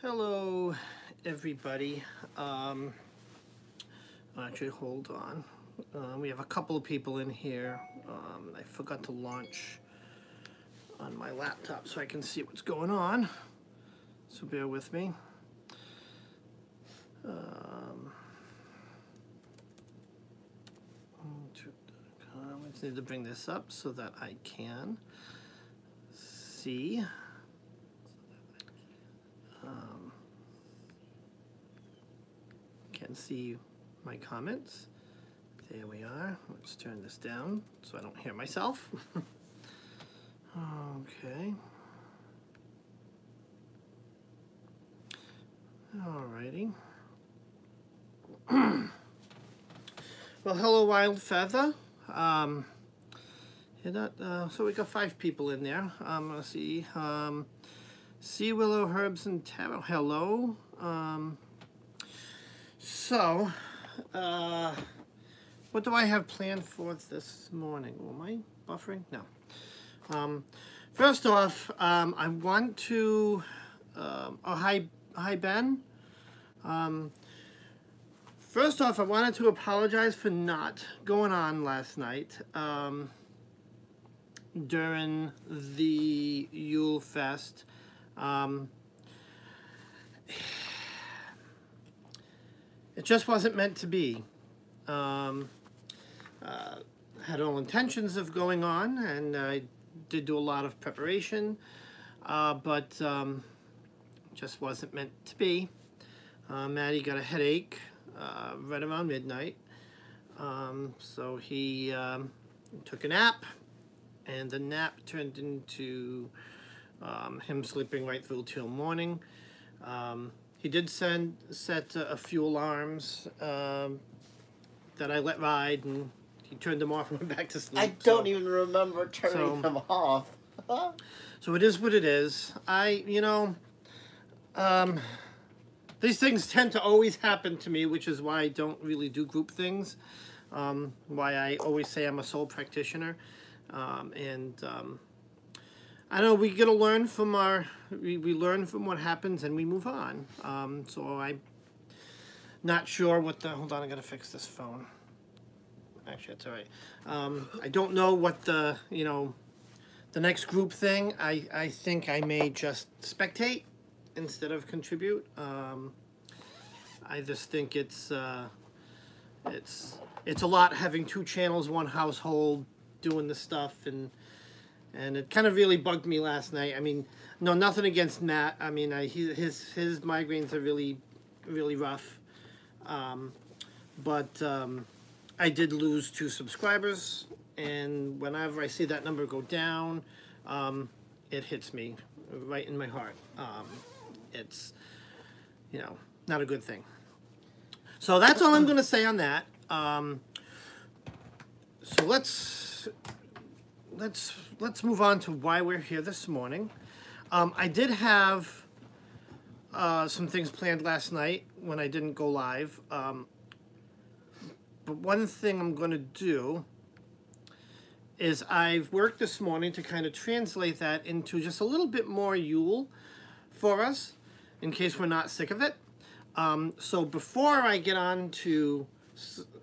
Hello, everybody. Actually, hold on. We have a couple of people in here. I forgot to launch on my laptop so I can see what's going on. So bear with me. I just need to bring this up so that I can see. Can see my comments. There we are. Let's turn this down so I don't hear myself. Okay. Alrighty. Well, hello, Wild Feather. So we got 5 people in there. Let's see. Sea Willow, Herbs, and Tarot. Hello. So, what do I have planned for this morning? Am I buffering? No. First off, I want to, hi Ben. First off, I wanted to apologize for not going on last night, during the Yule Fest. It just wasn't meant to be. Had all intentions of going on, and I did do a lot of preparation, but just wasn't meant to be. Maddie got a headache right around midnight, so he took a nap, and the nap turned into him sleeping right through till morning. He did set a few alarms that I let ride, and he turned them off and went back to sleep. I don't even remember turning them off. So it is what it is. These things tend to always happen to me, which is why I don't really do group things. Why I always say I'm a sole practitioner. I know we get to learn from we learn from what happens and we move on. So I'm not sure what hold on, I gotta fix this phone. Actually, that's all right. I don't know what the next group thing. I think I may just spectate instead of contribute. I just think it's a lot having 2 channels, 1 household, doing this stuff, and it kind of really bugged me last night. I mean, no, nothing against Matt. I mean, his migraines are really, really rough. But I did lose 2 subscribers, and whenever I see that number go down, it hits me right in my heart. It's, not a good thing. So that's all I'm going to say on that. So let's move on to why we're here this morning. I did have some things planned last night when I didn't go live. But one thing I'm going to do is I've worked this morning to kind of translate that into just a little bit more Yule for us, in case we're not sick of it. So before I get on to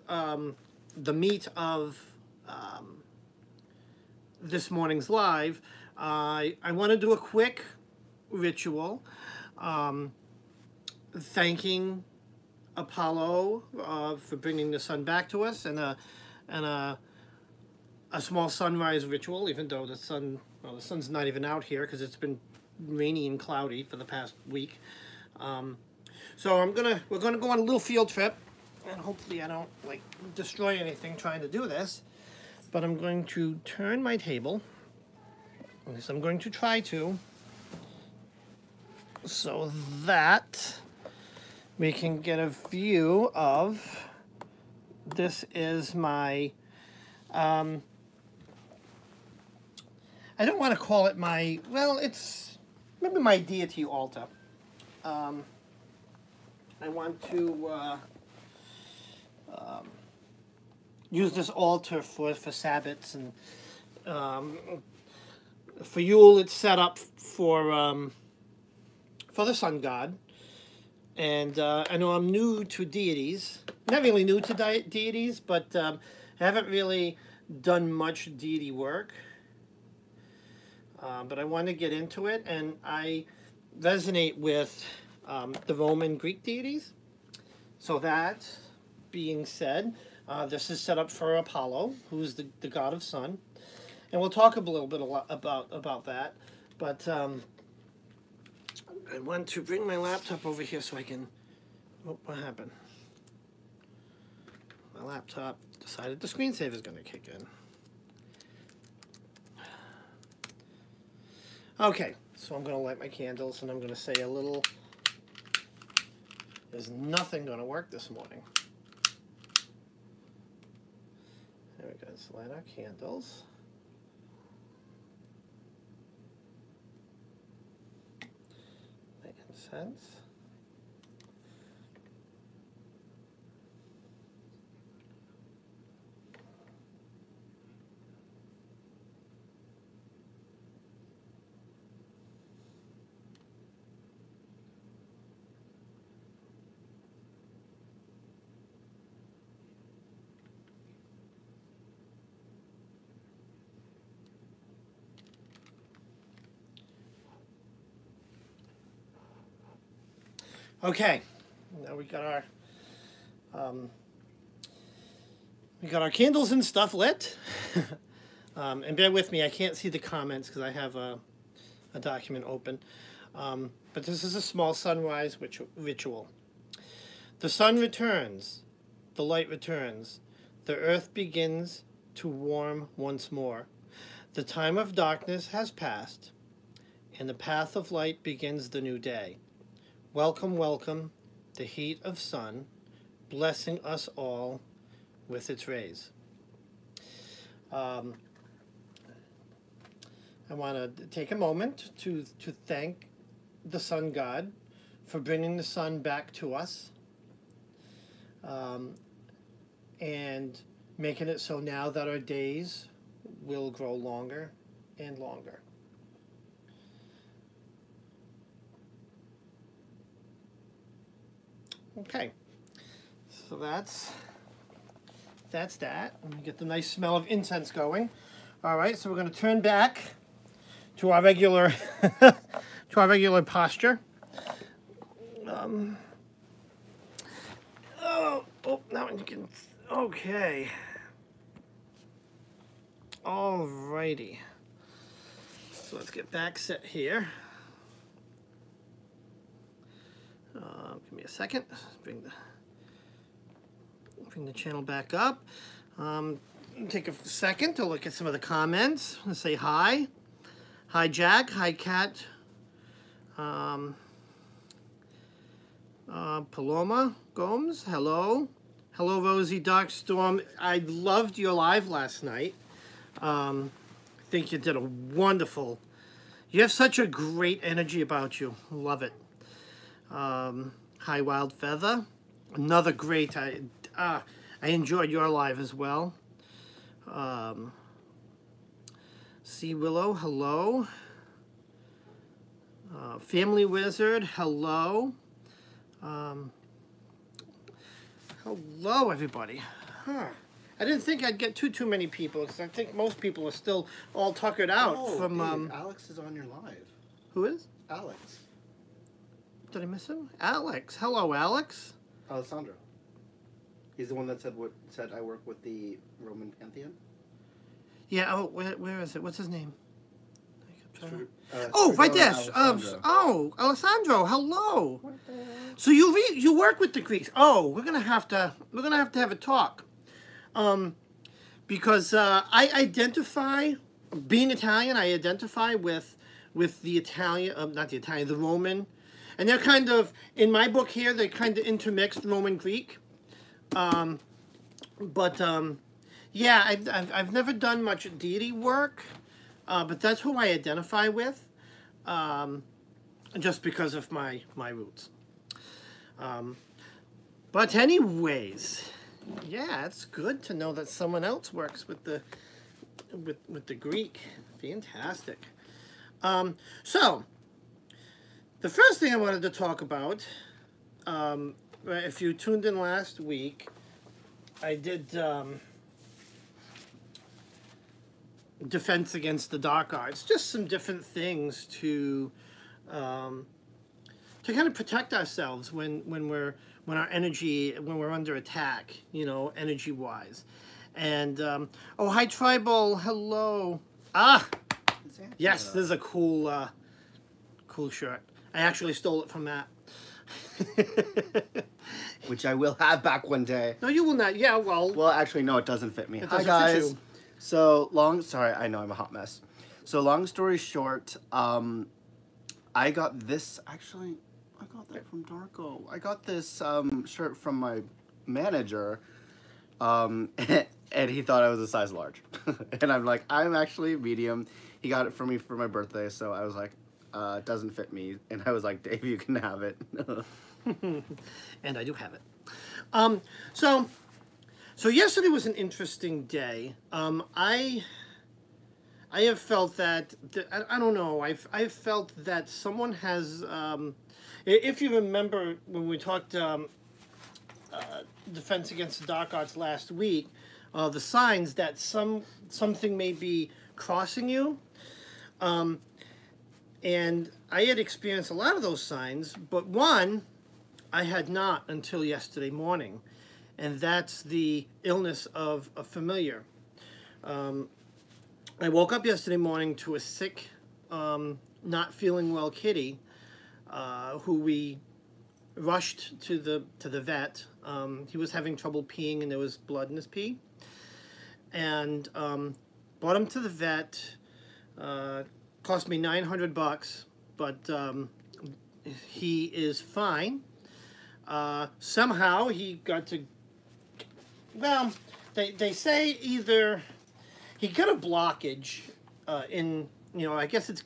the meat of this morning's live, I want to do a quick ritual thanking Apollo for bringing the sun back to us, and a small sunrise ritual, even though the sun's not even out here because it's been rainy and cloudy for the past week. So we're gonna go on a little field trip, and hopefully I don't destroy anything trying to do this. But I'm going to turn my table, at least I'm going to try to, so that we can get a view of, this is my, I don't want to call it my, well, it's maybe my deity altar. I want to use this altar for Sabbats, and for Yule it's set up for the sun god, And I know I'm new to deities. Not really new to deities, but I haven't really done much deity work. But I want to get into it, and I resonate with the Roman Greek deities. So that being said, this is set up for Apollo, who's the god of sun. And we'll talk a little bit about that. But I want to bring my laptop over here so I can... Oh, what happened? My laptop decided the screensaver is going to kick in. Okay, so I'm going to light my candles and I'm going to say a little... There's nothing going to work this morning. There we go. Let's light our candles. Light incense. Okay, now we got our candles and stuff lit. And bear with me, I can't see the comments because I have a document open. But this is a small sunrise ritual. The sun returns, the light returns, the earth begins to warm once more. The time of darkness has passed, and the path of light begins the new day. Welcome, welcome, the heat of sun, blessing us all with its rays. I want to take a moment to thank the sun god for bringing the sun back to us and making it so now that our days will grow longer and longer. Okay, so that's that. Let me get the nice smell of incense going. All right, so we're going to turn back to our regular posture. Now you can. Okay. All righty. So let's get back set here. Give me a second. Bring the channel back up. Take a second to look at some of the comments. Let's say hi. Hi, Jack. Hi, Kat. Paloma Gomes. Hello. Hello, Rosie Darkstorm. I loved your live last night. I think you did a wonderful... You have such a great energy about you. Love it. Hi, Wild Feather. Another great... I enjoyed your live as well. Sea Willow, hello. Family Wizard, hello. Hello, everybody. I didn't think I'd get too many people because I think most people are still all tuckered out from. Dave, Alex is on your live. Who is? Alex. Did I miss him? Alex. Hello, Alex. Alessandro. He's the one that said I work with the Roman pantheon. Yeah. Oh, where is it? What's his name? Right there. Alessandro. Hello. So you work with the Greeks? Oh, we're gonna have to have a talk, because I identify, being Italian, I identify with the Italian, not the Italian, the Roman, and they're kind of, in my book here, they're kind of intermixed Roman Greek, yeah, I've never done much deity work. But that's who I identify with, just because of my roots. But anyways, yeah, it's good to know that someone else works with the Greek. Fantastic. So the first thing I wanted to talk about, if you tuned in last week, I did Defense Against the Dark Arts. Just some different things to kind of protect ourselves when our energy, when we're under attack, you know, energy wise. And oh, hi Tribal, hello. Yes, this is a cool cool shirt. I actually stole it from Matt. Which I will have back one day. No, you will not. Yeah, well. Well, actually, no, it doesn't fit me. It Hi, doesn't guys. fit you. So, sorry, I know I'm a hot mess. So, long story short, I got this, actually, I got that from Darko. I got this shirt from my manager, and he thought I was a size large. And I'm like, I'm actually medium. He got it for me for my birthday, so I was like, it doesn't fit me. And I was like, Dave, you can have it. And I do have it. So yesterday was an interesting day. I have felt that, I don't know, I've felt that someone has, if you remember when we talked Defense Against the Dark Arts last week, the signs that something may be crossing you. And I had experienced a lot of those signs, but one I had not until yesterday morning, and that's the illness of a familiar. I woke up yesterday morning to a sick, not feeling well kitty, who we rushed to the vet. He was having trouble peeing, and there was blood in his pee, and brought him to the vet. Cost me $900, but he is fine. Somehow he got to, well, they say either he got a blockage in, you know, I guess it's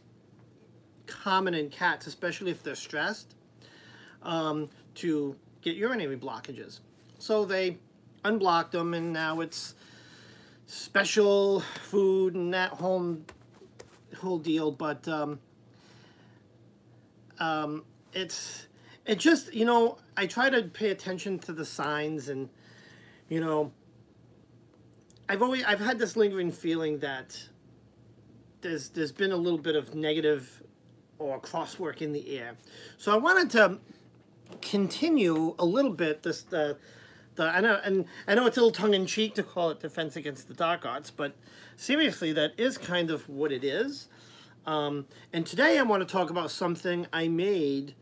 common in cats, especially if they're stressed, to get urinary blockages. So they unblocked him, and now it's special food and that whole deal. But it just, you know, I try to pay attention to the signs, and you know, I've had this lingering feeling that there's been a little bit of negative or crosswork in the air. So I wanted to continue a little bit this I know it's a little tongue-in-cheek to call it Defense Against the Dark Arts, but seriously, that is kind of what it is. And today I want to talk about something I made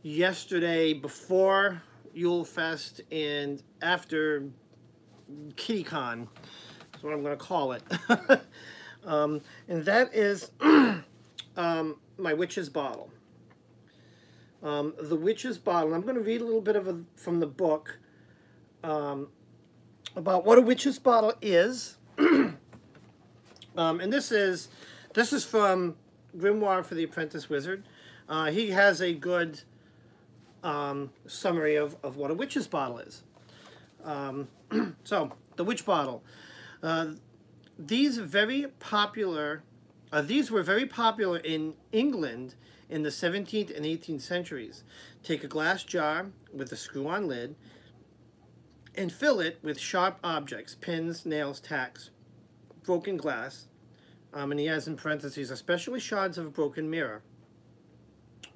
yesterday before Yule Fest and after KittyCon. That's what I'm going to call it. And that is my witch's bottle. The witch's bottle. I'm going to read a little bit from the book about what a witch's bottle is. And this is from Grimoire for the Apprentice Wizard. He has a good summary of what a witch's bottle is. So, the witch bottle. These were very popular in England in the 17th and 18th centuries. Take a glass jar with a screw-on lid and fill it with sharp objects, pins, nails, tacks, broken glass, and he has in parentheses, especially shards of a broken mirror,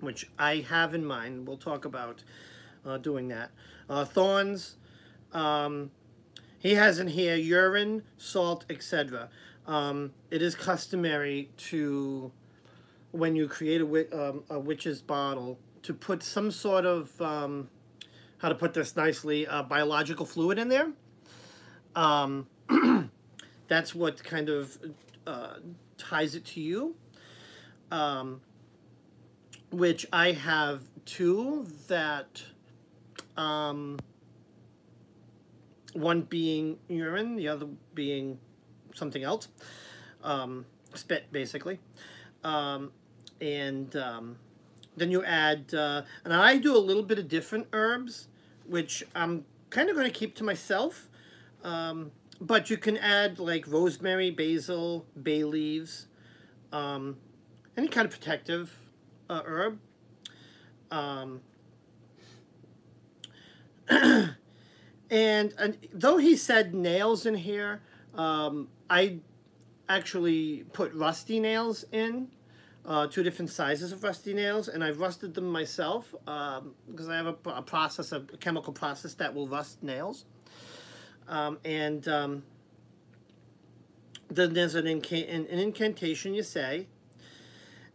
which I have in mind. We'll talk about doing that. Thorns. He has in here urine, salt, etc. It is customary to, when you create a witch's bottle, to put some sort of, how to put this nicely, biological fluid in there. That's what kind of ties it to you. Which I have two that, one being urine, the other being something else, spit basically, and then you add, and I do a little bit of different herbs, which I'm kind of going to keep to myself, but you can add like rosemary, basil, bay leaves, any kind of protective herb. Um, and though he said nails in here, I actually put rusty nails in, 2 different sizes of rusty nails, and I've rusted them myself because I have a process, a chemical process that will rust nails. Then there's an incantation you say,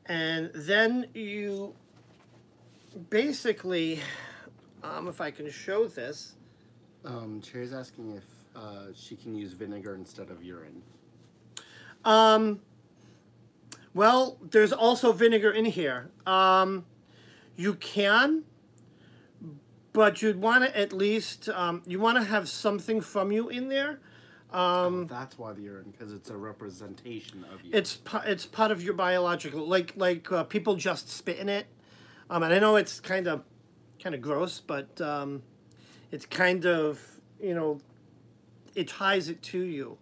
and then you basically, if I can show this. Cherry's asking if she can use vinegar instead of urine. Well, there's also vinegar in here. You can, but you'd want to at least, you want to have something from you in there. That's why the urine, because it's a representation of you. It's part of your biological, like people just spit in it. And I know it's kind of gross, but it's kind of, it ties it to you.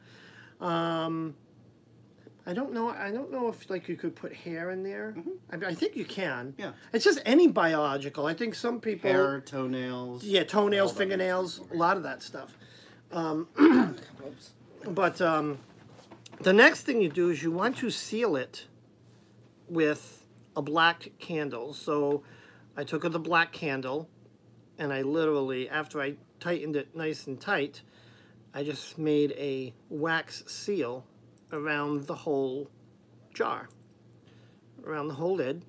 I don't know if like you could put hair in there. I think you can. Yeah. It's just any biological. I think some people hair, toenails. Yeah, toenails, fingernails, a lot of that stuff. But the next thing you do is you want to seal it with a black candle. So I took the black candle, and I literally, after I tightened it nice and tight, I just made a wax seal around the whole jar, around the whole lid.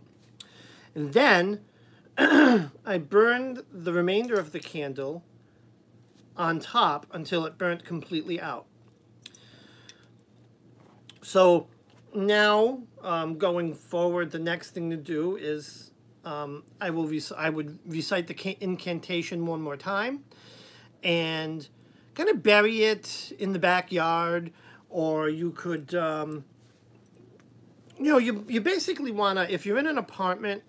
And then I burned the remainder of the candle on top until it burnt completely out. So now, going forward, the next thing to do is I would recite the incantation one more time and kind of bury it in the backyard, or you could, you basically want to, if you're in an apartment,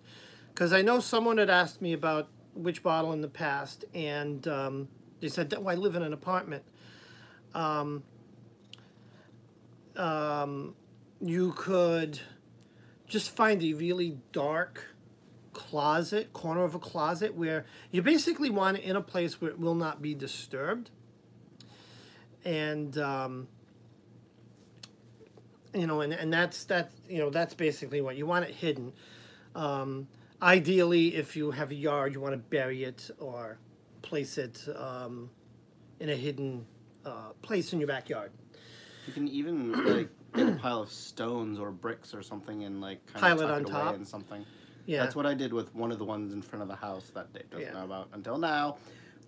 because I know someone had asked me about witch bottle in the past, and they said, oh, I live in an apartment. You could just find a really dark corner of a closet, where you basically want it in a place where it will not be disturbed. And, and that's basically what you want it hidden. Ideally, if you have a yard, you want to bury it or place it in a hidden place in your backyard. You can even like get a pile of stones or bricks or something and like pile of it on tuck top away in something. Yeah, that's what I did with one of the ones in front of the house that Dave doesn't know about until now.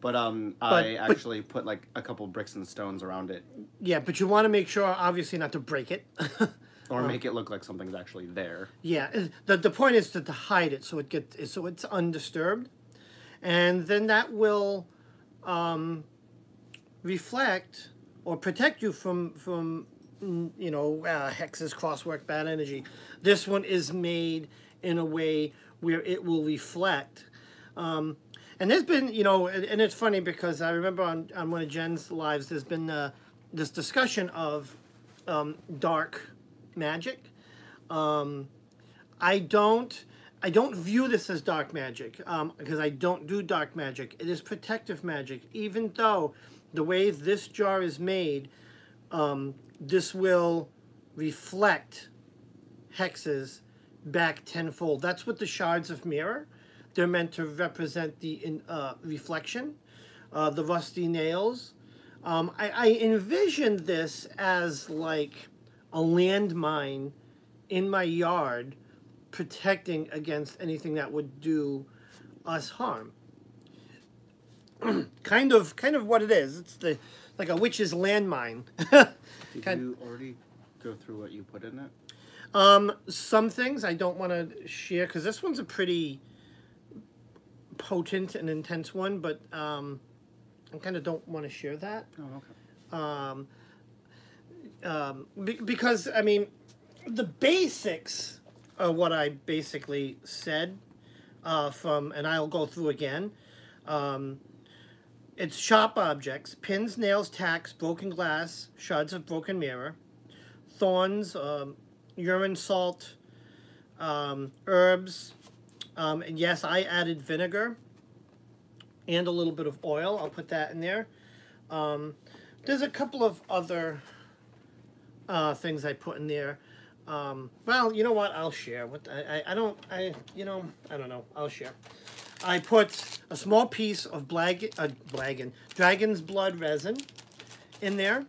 But I actually put like a couple bricks and stones around it. Yeah, but you want to make sure, obviously, not to break it. Or make it look like something's actually there. Yeah, the point is to hide it so it's undisturbed, and then that will reflect or protect you from hexes, crosswork, bad energy. This one is made in a way where it will reflect. And there's been, and it's funny because I remember on one of Jen's lives, there's been this discussion of dark magic. I don't view this as dark magic because I don't do dark magic. It is protective magic, even though the way this jar is made, this will reflect hexes back tenfold. That's what the shards of mirror. They're meant to represent the reflection, the rusty nails. I envisioned this as like a landmine in my yard, protecting against anything that would do us harm. kind of what it is. It's like a witch's landmine. Did you already go through what you put in it? Some things I don't want to share because this one's a pretty potent and intense one, but I kind of don't want to share that. Oh, okay. Because I mean, the basics are what I basically said and I'll go through again. It's sharp objects: pins, nails, tacks, broken glass, shards of broken mirror, thorns, urine, salt, herbs, And yes, I added vinegar and a little bit of oil. I'll put that in there. There's a couple of other things I put in there. Well, you know what? I'll share. I don't know. I'll share. I put a small piece of dragon's blood resin in there.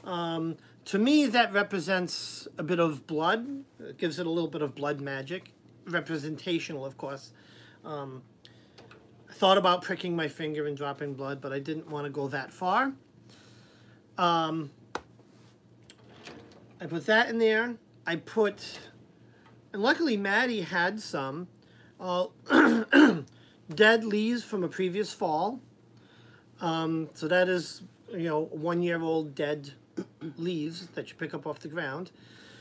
To me, that represents a bit of blood. It gives it a little bit of blood magic. Representational, of course. I thought about pricking my finger and dropping blood, but I didn't want to go that far. I put that in there. I put, and luckily Maddie had some dead leaves from a previous fall. So that is, 1-year-old dead leaves that you pick up off the ground.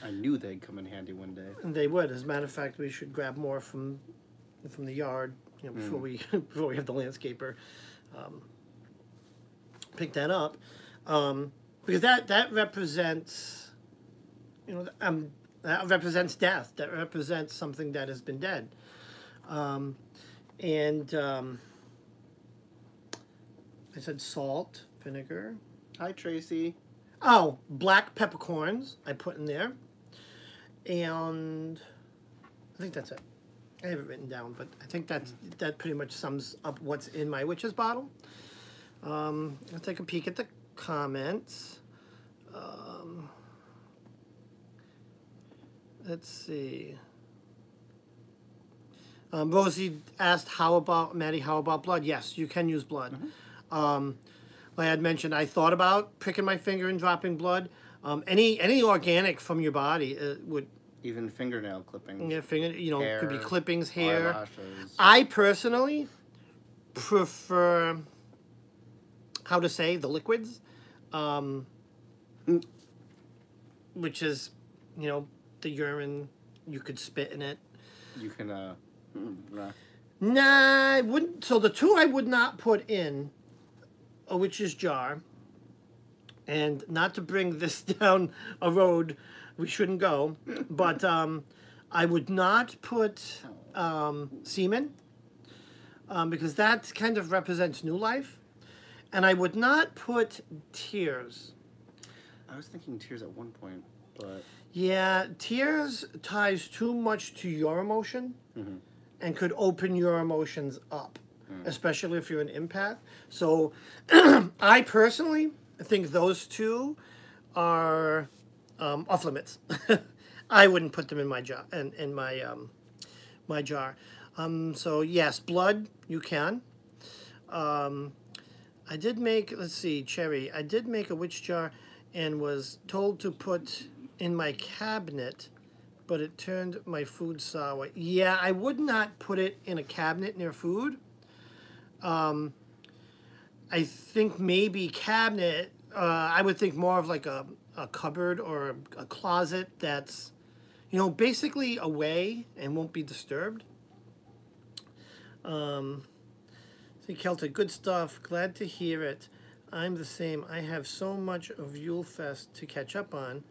I knew they'd come in handy one day. And they would. As a matter of fact, we should grab more from the yard, before we have the landscaper pick that up, because that represents, that represents death. That represents something that has been dead, I said salt, vinegar. Hi, Tracy. Oh, black peppercorns I put in there. And I think that's it. I have it written down, but I think that pretty much sums up what's in my witch's bottle. Let's take a peek at the comments. Let's see. Rosie asked, Maddie, how about blood? Yes, you can use blood. Like I had mentioned, I thought about pricking my finger and dropping blood. Any organic from your body would. Even fingernail clippings. Yeah, hair, could be clippings, hair. Eyelashes. I personally prefer, the liquids, which is, the urine. You could spit in it. You can, Nah, I wouldn't. So the two I would not put in a witch's jar, and not to bring this down a road we shouldn't go, but I would not put semen, because that kind of represents new life, and I would not put tears. I was thinking tears at one point, but... Yeah, tears ties too much to your emotion, and could open your emotions up, especially if you're an empath. So I personally think those two are off limits. I wouldn't put them in my jar. In my jar. So yes, blood you can. I did make, let's see, cherry. I did make a witch jar, and was told to put in my cabinet, but it turned my food sour. Yeah, I would not put it in a cabinet near food. I think maybe cabinet. I would think more of like a cupboard or a closet that's, basically away and won't be disturbed. See, Celtic, good stuff. Glad to hear it. I'm the same. I have so much of Yulefest to catch up on.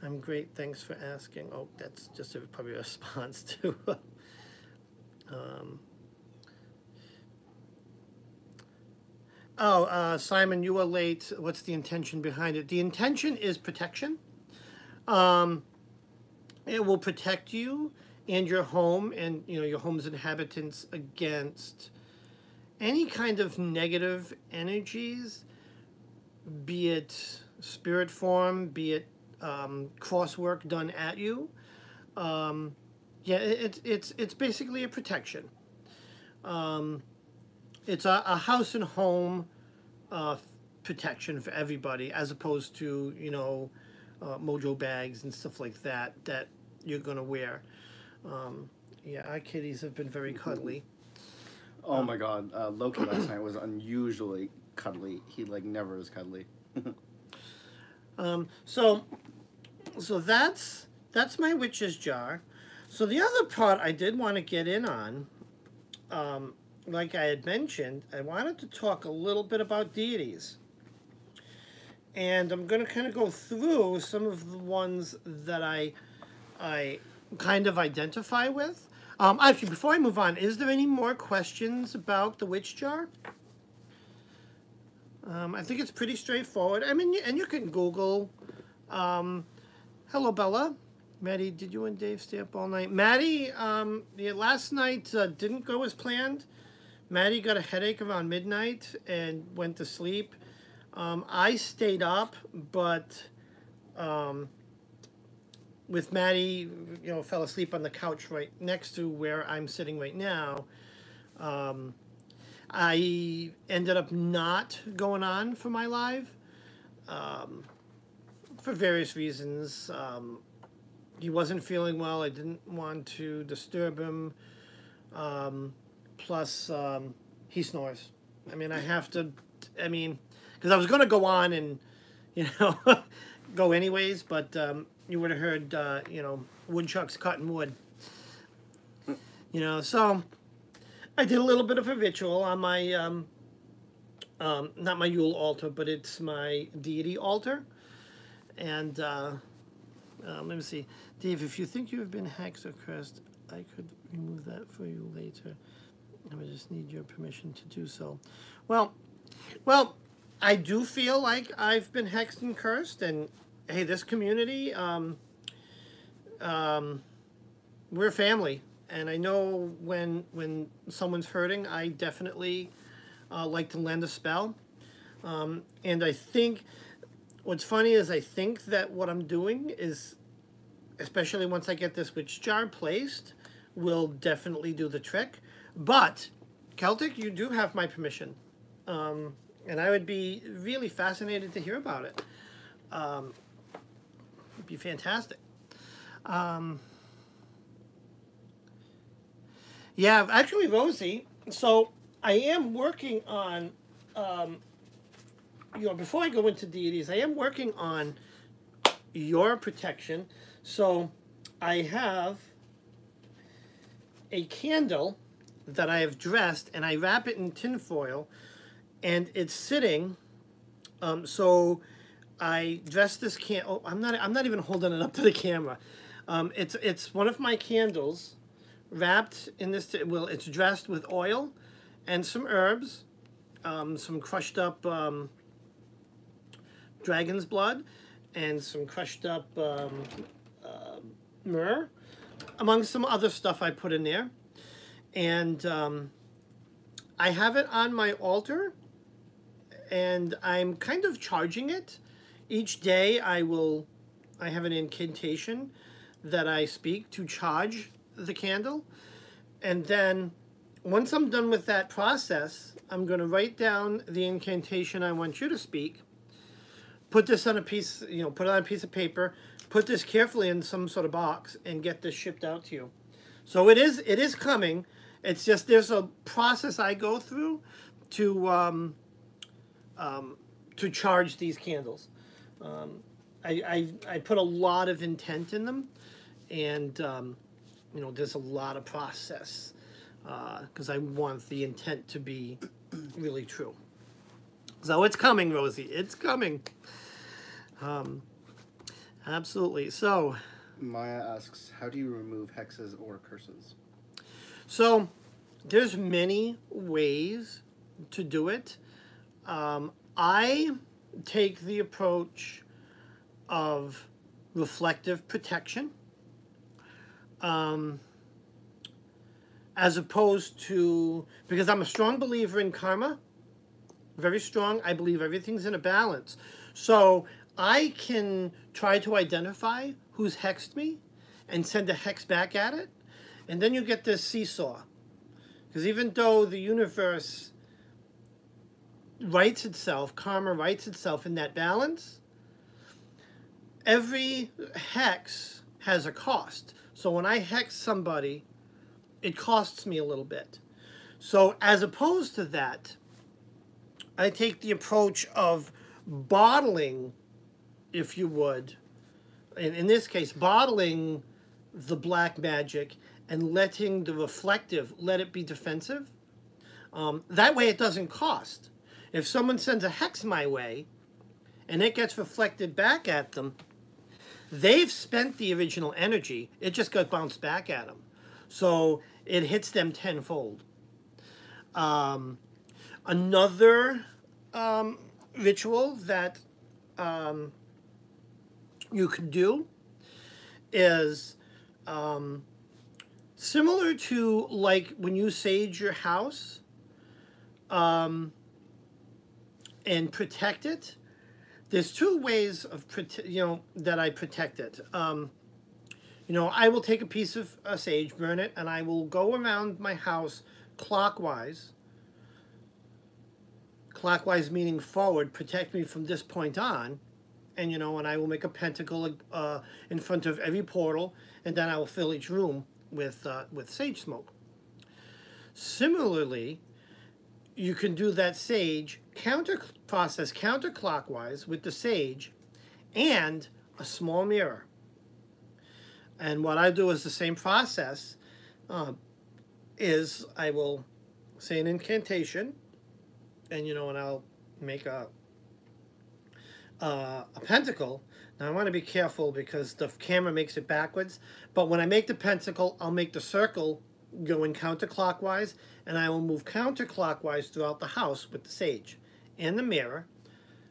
I'm great. Thanks for asking. Oh, that's just probably a response to... Simon, you were late. What's the intention behind it? The intention is protection. It will protect you and your home and, your home's inhabitants against any kind of negative energies, be it spirit form, be it crosswork done at you. Yeah, it's basically a protection. It's a house and home protection for everybody, as opposed to, mojo bags and stuff like that you're going to wear. Yeah, our kitties have been very cuddly. Oh my God, Loki last night was unusually cuddly. He never is cuddly. So that's my witch's jar. So the other part I did want to get in on, like I had mentioned, I wanted to talk a little bit about deities. And I'm going to kind of go through some of the ones that I kind of identify with. Actually, before I move on, is there any more questions about the witch jar? I think it's pretty straightforward. I mean, and you can Google. Hello, Bella. Maddie, did you and Dave stay up all night? Maddie, yeah, last night didn't go as planned. Maddie got a headache around midnight and went to sleep. I stayed up, but with Maddie, fell asleep on the couch right next to where I'm sitting right now. I ended up not going on for my live for various reasons. He wasn't feeling well. I didn't want to disturb him. Plus, he snores. I mean, because I was going to go on and, go anyways, but you would have heard, woodchucks cutting wood. So I did a little bit of a ritual on my, not my Yule altar, but it's my deity altar. And let me see. Dave, if you think you have been hexed or cursed, I could remove that for you later. I would just need your permission to do so. Well, I do feel like I've been hexed and cursed, and hey, this community, we're family, and I know when someone's hurting, I definitely like to lend a spell, and I think what's funny is I think that what I'm doing is, especially once I get this witch jar placed, will definitely do the trick. But Celtic, you do have my permission, and I would be really fascinated to hear about it. It'd be fantastic. Yeah, actually, Rosie. So I am working on, before I go into deities, I am working on your protection. So I have a candle that I have dressed, and I wrap it in tin foil, and it's sitting. So I dressed this candle. Oh, I'm not even holding it up to the camera. It's one of my candles, wrapped in this. Well, it's dressed with oil, and some herbs, some crushed up dragon's blood, and some crushed up myrrh, among some other stuff I put in there. And I have it on my altar, and I'm kind of charging it. Each day I have an incantation that I speak to charge the candle. And then once I'm done with that process, I'm going to write down the incantation I want you to speak, put this on a piece, put it on a piece of paper, put this carefully in some sort of box, and get this shipped out to you. So it is coming. It's just there's a process I go through to charge these candles. I put a lot of intent in them, and there's a lot of process because I want the intent to be really true. So it's coming, Rosie. It's coming. Absolutely. So Maya asks, how do you remove hexes or curses? So there's many ways to do it. I take the approach of reflective protection, as opposed to, because I'm a strong believer in karma, very strong. I believe everything's in a balance. So I can try to identify who's hexed me and send a hex back at it. And then you get this seesaw. Because even though the universe rights itself, karma rights itself in that balance, every hex has a cost. So when I hex somebody, it costs me a little bit. So as opposed to that, I take the approach of bottling, if you would, in this case, bottling the black magic and letting the reflective, let it be defensive. That way it doesn't cost. If someone sends a hex my way and it gets reflected back at them, they've spent the original energy. It just got bounced back at them. So it hits them tenfold. Another ritual that you can do is similar to like when you sage your house and protect it. There's two ways of that I protect it. I will take a piece of sage, burn it, and I will go around my house clockwise. Clockwise meaning forward, protect me from this point on. And, and I will make a pentacle in front of every portal, and then I will fill each room with sage smoke. Similarly, you can do that sage counterclockwise with the sage and a small mirror. And what I do is the same process. Is I will say an incantation, and and I'll make a pentacle. Now I want to be careful because the camera makes it backwards. But when I make the pentacle, I'll make the circle going counterclockwise, and I will move counterclockwise throughout the house with the sage and the mirror.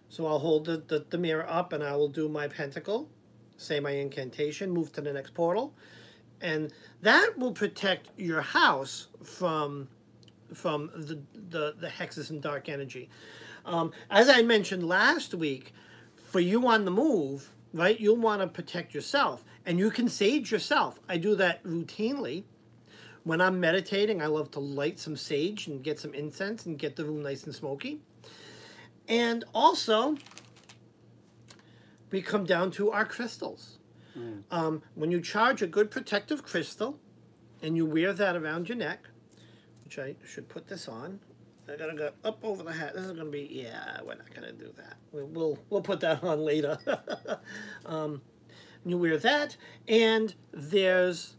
So I'll hold the mirror up, and I will do my pentacle, say my incantation, move to the next portal, and that will protect your house from the hexes and dark energy. As I mentioned last week, for you on the move, right, you'll want to protect yourself, and you can sage yourself. I do that routinely. When I'm meditating, I love to light some sage and get some incense and get the room nice and smoky. And also, we come down to our crystals. When you charge a good protective crystal, and you wear that around your neck, which I should put this on. I gotta go up over the hat. This is gonna be, yeah, we're not gonna do that. We'll put that on later. You wear that, and there's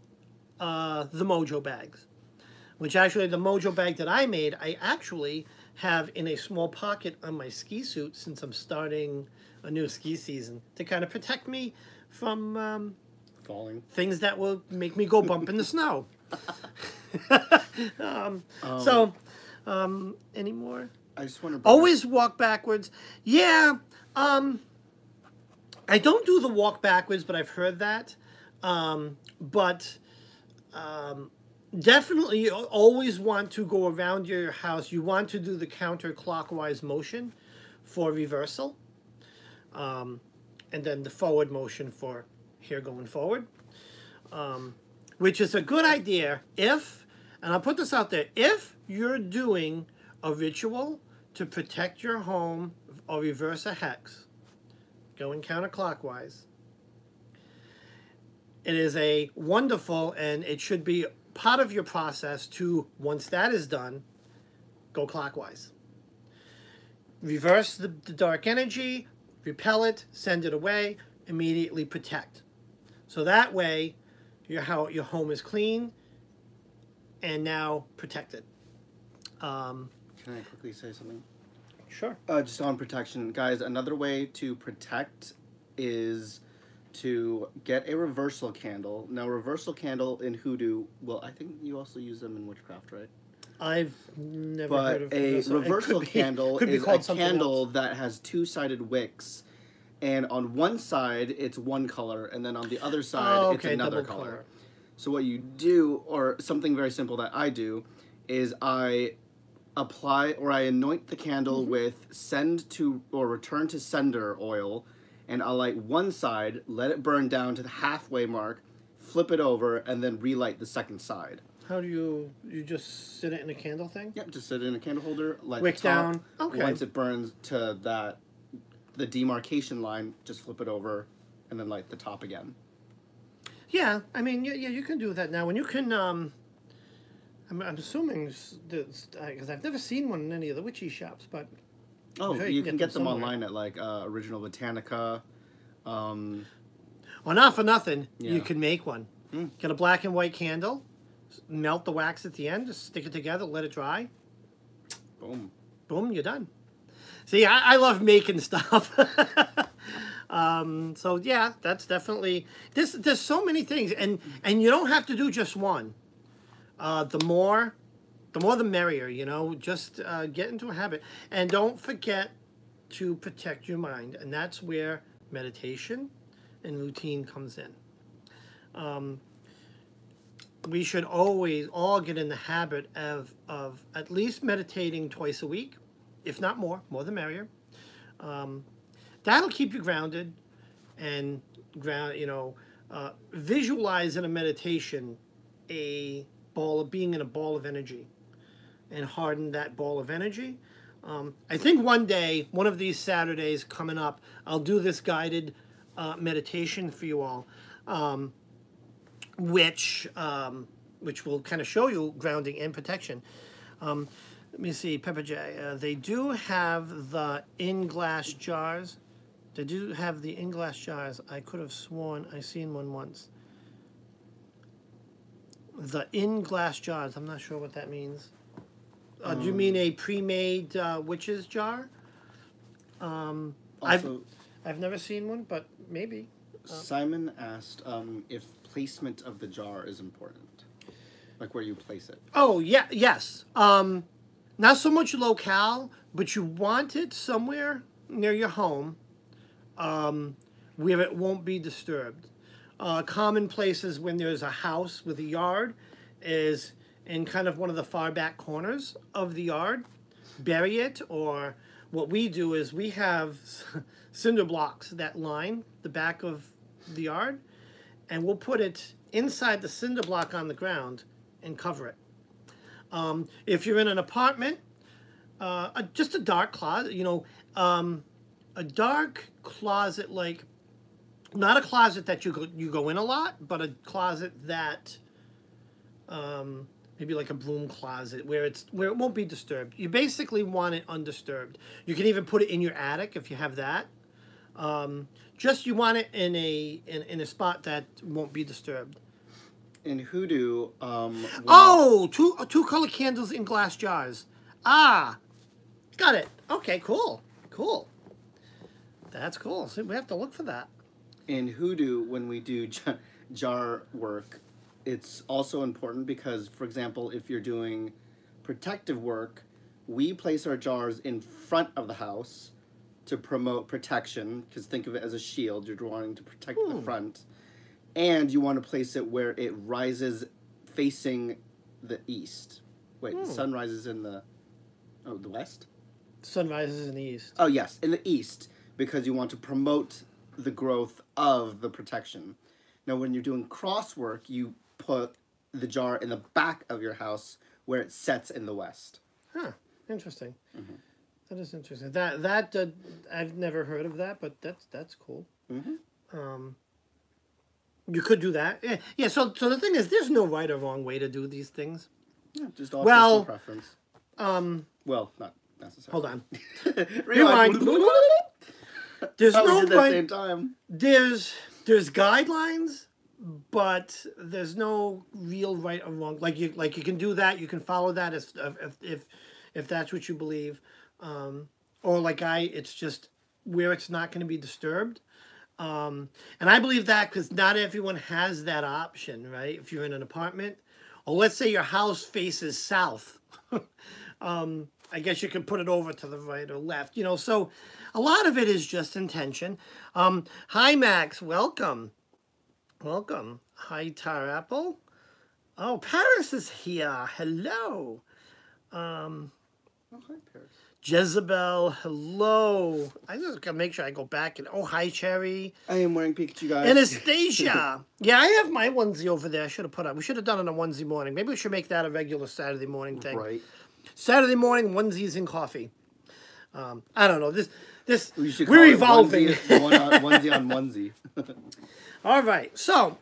the mojo bags, which actually the mojo bag that I made, I actually have in a small pocket on my ski suit since I'm starting a new ski season to kind of protect me from falling, things that will make me go bump in the snow. Any more? I just want to always walk backwards. Yeah, I don't do the walk backwards, but I've heard that. Definitely you always want to go around your house. You want to do the counterclockwise motion for reversal. And then the forward motion for here going forward. Which is a good idea if, and I'll put this out there, if you're doing a ritual to protect your home or reverse a hex, going counterclockwise, it is a wonderful, and it should be part of your process to, once that is done, go clockwise. Reverse the dark energy, repel it, send it away, immediately protect. So that way, your home is clean and now protected. Can I quickly say something? Sure. Just on protection. Guys, another way to protect is to get a reversal candle. Now, reversal candle in hoodoo, well, I think you also use them in witchcraft, right? I've never heard of this. But a reversal candle is a candle that has two-sided wicks. And on one side, it's one color, and then on the other side, it's another color. So what you do, or something very simple that I do, is I apply or I anoint the candle with send to or return to sender oil, and I'll light one side, let it burn down to the halfway mark, flip it over, and then relight the second side. How do you just sit it in a candle thing? Yep, just sit it in a candle holder, light wick the top. Down. Okay. Once it burns to the demarcation line, just flip it over, and then light the top again. Yeah, I mean, yeah, you can do that now. And you can, I'm assuming, because I've never seen one in any of the witchy shops, but... Oh, you can get them online at, like, Original Botanica. Well, not for nothing, yeah. You can make one. Get a black and white candle, melt the wax at the end, just stick it together, let it dry. Boom. Boom, you're done. See, I love making stuff. So yeah, that's definitely there's so many things, and you don't have to do just one. The more the merrier, you know. Just get into a habit. And don't forget to protect your mind. And that's where meditation and routine comes in. We should always all get in the habit of at least meditating twice a week, if not more the merrier. That'll keep you grounded and visualize in a meditation being in a ball of energy and harden that ball of energy. I think one day, one of these Saturdays coming up, I'll do this guided meditation for you all, which will kind of show you grounding and protection. Let me see, Pepper J. They do have the in-glass jars. They do have the in-glass jars. I could have sworn I seen one once. The in-glass jars. I'm not sure what that means. Do you mean a pre-made witch's jar? I've never seen one, but maybe. Simon asked if placement of the jar is important, like where you place it. Oh yeah, yes. Not so much locale, but you want it somewhere near your home, where it won't be disturbed. Common places when there's a house with a yard is in kind of one of the far back corners of the yard. Bury it, or what we do is we have cinder blocks that line the back of the yard, and we'll put it inside the cinder block on the ground and cover it. If you're in an apartment, just a dark closet, a dark closet, like not a closet that you go in a lot, but a closet that maybe like a broom closet where it won't be disturbed. You basically want it undisturbed. You can even put it in your attic if you have that. Just you want it in a spot that won't be disturbed. In hoodoo, two color candles in glass jars. Ah, got it. Okay, cool. That's cool. So we have to look for that. In hoodoo, when we do jar work, it's also important because, for example, if you're doing protective work, we place our jars in front of the house to promote protection, because think of it as a shield. You're wanting to protect the front. And you want to place it where it rises facing the east. Wait, the sun rises in the west? Sun rises in the east. Oh, yes, in the east, because you want to promote the growth of the protection. Now, when you're doing cross work, you put the jar in the back of your house where it sets in the west. Huh, interesting. Mm-hmm. That is interesting. That I've never heard of that, but that's cool. Mm-hmm. You could do that. Yeah. So the thing is, there's no right or wrong way to do these things. Yeah, just all personal preference. Well, not necessarily. Hold on. Rewind. There's no at the same time. There's guidelines, but there's no real right or wrong. Like you can do that. You can follow that if that's what you believe. Or it's just where it's not going to be disturbed. And I believe that because not everyone has that option, right? If you're in an apartment, or let's say your house faces south, I guess you can put it over to the right or left, so a lot of it is just intention. Hi, Max. Welcome. Hi, Tar Apple. Oh, Paris is here. Hello. Oh, hi, Paris. Jezebel, hello. I just gotta make sure I go back and hi, Cherry. I am wearing Pikachu, guys. Anastasia. Yeah, I have my onesie over there. I should have put up. We should have done it on a onesie morning. Maybe we should make that a regular Saturday morning thing. Right. Saturday morning onesies and coffee. I don't know. We're evolving. Onesie on onesie. All right. So,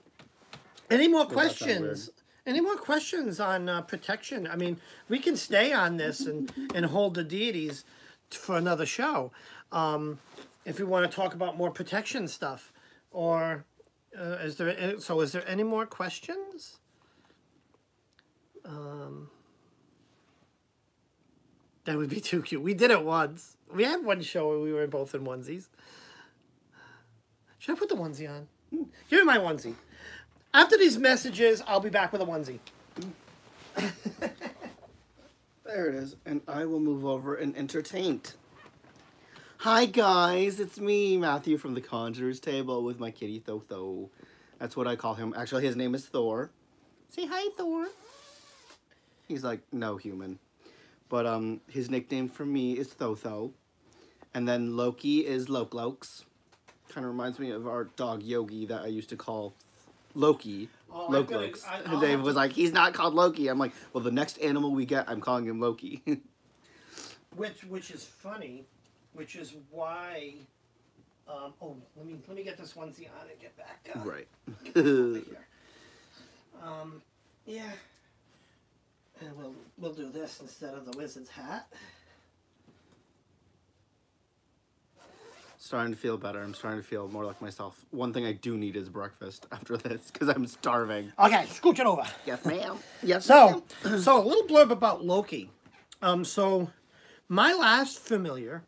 any more questions? Any more questions on protection? I mean, we can stay on this and hold the deities for another show. If we want to talk about more protection stuff. Or is there any more questions? That would be too cute. We did it once. We had one show where we were both in onesies. Should I put the onesie on? Give me my onesie. After these messages, I'll be back with a onesie. There it is. And I will move over and entertain. Hi guys, it's me, Matthew from the Conjurer's Table with my kitty Thotho. That's what I call him. Actually, his name is Thor. Say hi, Thor. He's like no human. But his nickname for me is Thotho. And then Loki is Loklokes. Kind of reminds me of our dog Yogi that I used to call Loki. Oh, Loklokes. And Dave was like, he's not called Loki. I'm like, well, the next animal we get, I'm calling him Loki. Which is funny, which is why. Oh, let me get this onesie on and get back. Right. Get over here. Yeah. And we'll do this instead of the wizard's hat. Starting to feel better. I'm starting to feel more like myself. One thing I do need is breakfast after this because I'm starving. Okay, scooch it over. Yes, ma'am. Yes, So a little blurb about Loki. So my last familiar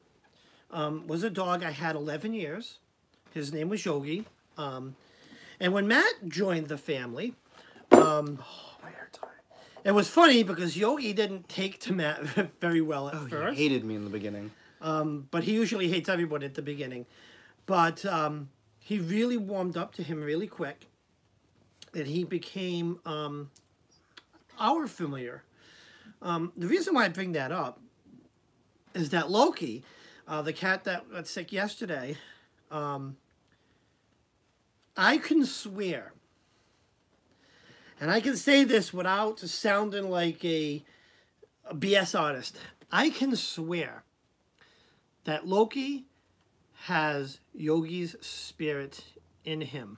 was a dog I had 11 years. His name was Yogi. And when Matt joined the family, oh, my hair's hard. it was funny because Yogi didn't take to Matt very well at first. He hated me in the beginning. But he usually hates everyone at the beginning. But he really warmed up to him really quick. And he became our familiar. The reason why I bring that up is that Loki, the cat that got sick yesterday, I can swear, and I can say this without sounding like a BS artist, I can swear that Loki has Yogi's spirit in him.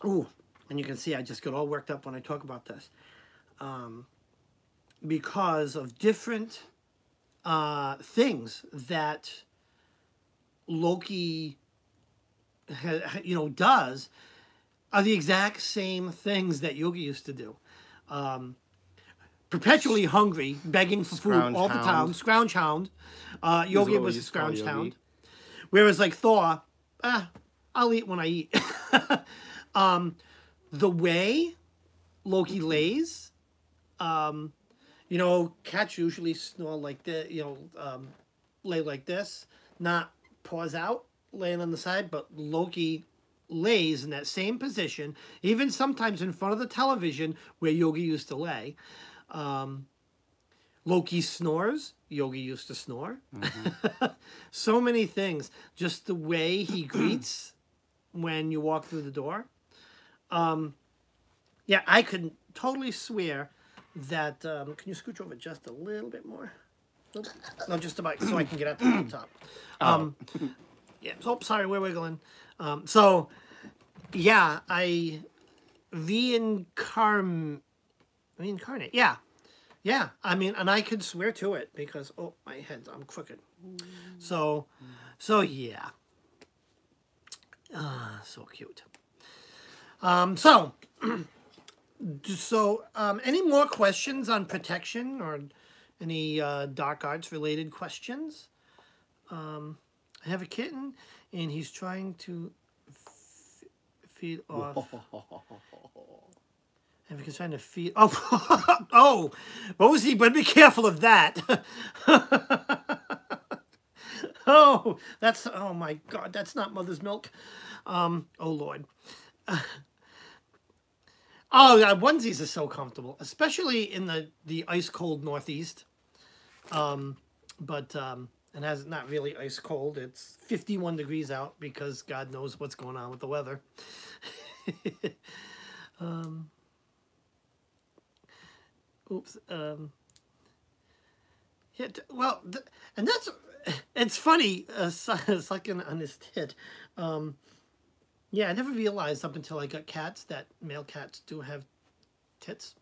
Ooh, and you can see I just get all worked up when I talk about this. Because of different things that Loki does are the exact same things that Yogi used to do. Perpetually hungry, begging for food all the time, scrounge hound. Yogi was a scrounge hound. Whereas like Thor, I'll eat when I eat. The way Loki lays, cats usually snore like this, lay like this, not paws out, laying on the side, but Loki lays in that same position, even sometimes in front of the television where Yogi used to lay. Loki snores. Yogi used to snore. Mm-hmm. So many things. Just the way he greets when you walk through the door. Yeah, I could totally swear that... can you scooch over just a little bit more? No, just about so I can get out to the top. Yeah, so sorry, we're wiggling. Yeah, I reincarnate. Yeah. Yeah, I mean, and I could swear to it because, oh, my head, I'm crooked. So yeah. So cute. Any more questions on protection or any dark arts related questions? I have a kitten and he's trying to feed off. And he's trying to feed. Oh, oh, Rosie, but be careful of that. Oh, oh my God, that's not mother's milk. Oh Lord. Oh, onesies are so comfortable, especially in the ice cold Northeast. It has not really ice cold. It's 51 degrees out because God knows what's going on with the weather. Oops. Yeah. Well, and it's funny. Sucking on his tit. Yeah, I never realized up until I got cats that male cats do have tits.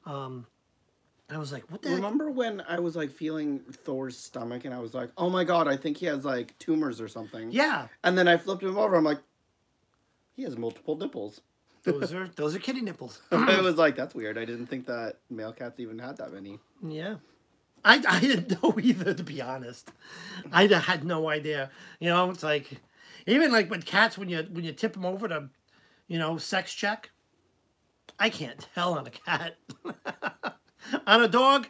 I was like, what the heck? Remember when I was like feeling Thor's stomach and I was like, oh my God, I think he has like tumors or something. Yeah. And then I flipped him over. I'm like, he has multiple nipples. Those are kitty nipples. It was like, that's weird. I didn't think that male cats even had that many. Yeah. I didn't know either, to be honest. I had no idea. It's like, even like with cats, when you tip them over to, sex check, I can't tell on a cat. On a dog,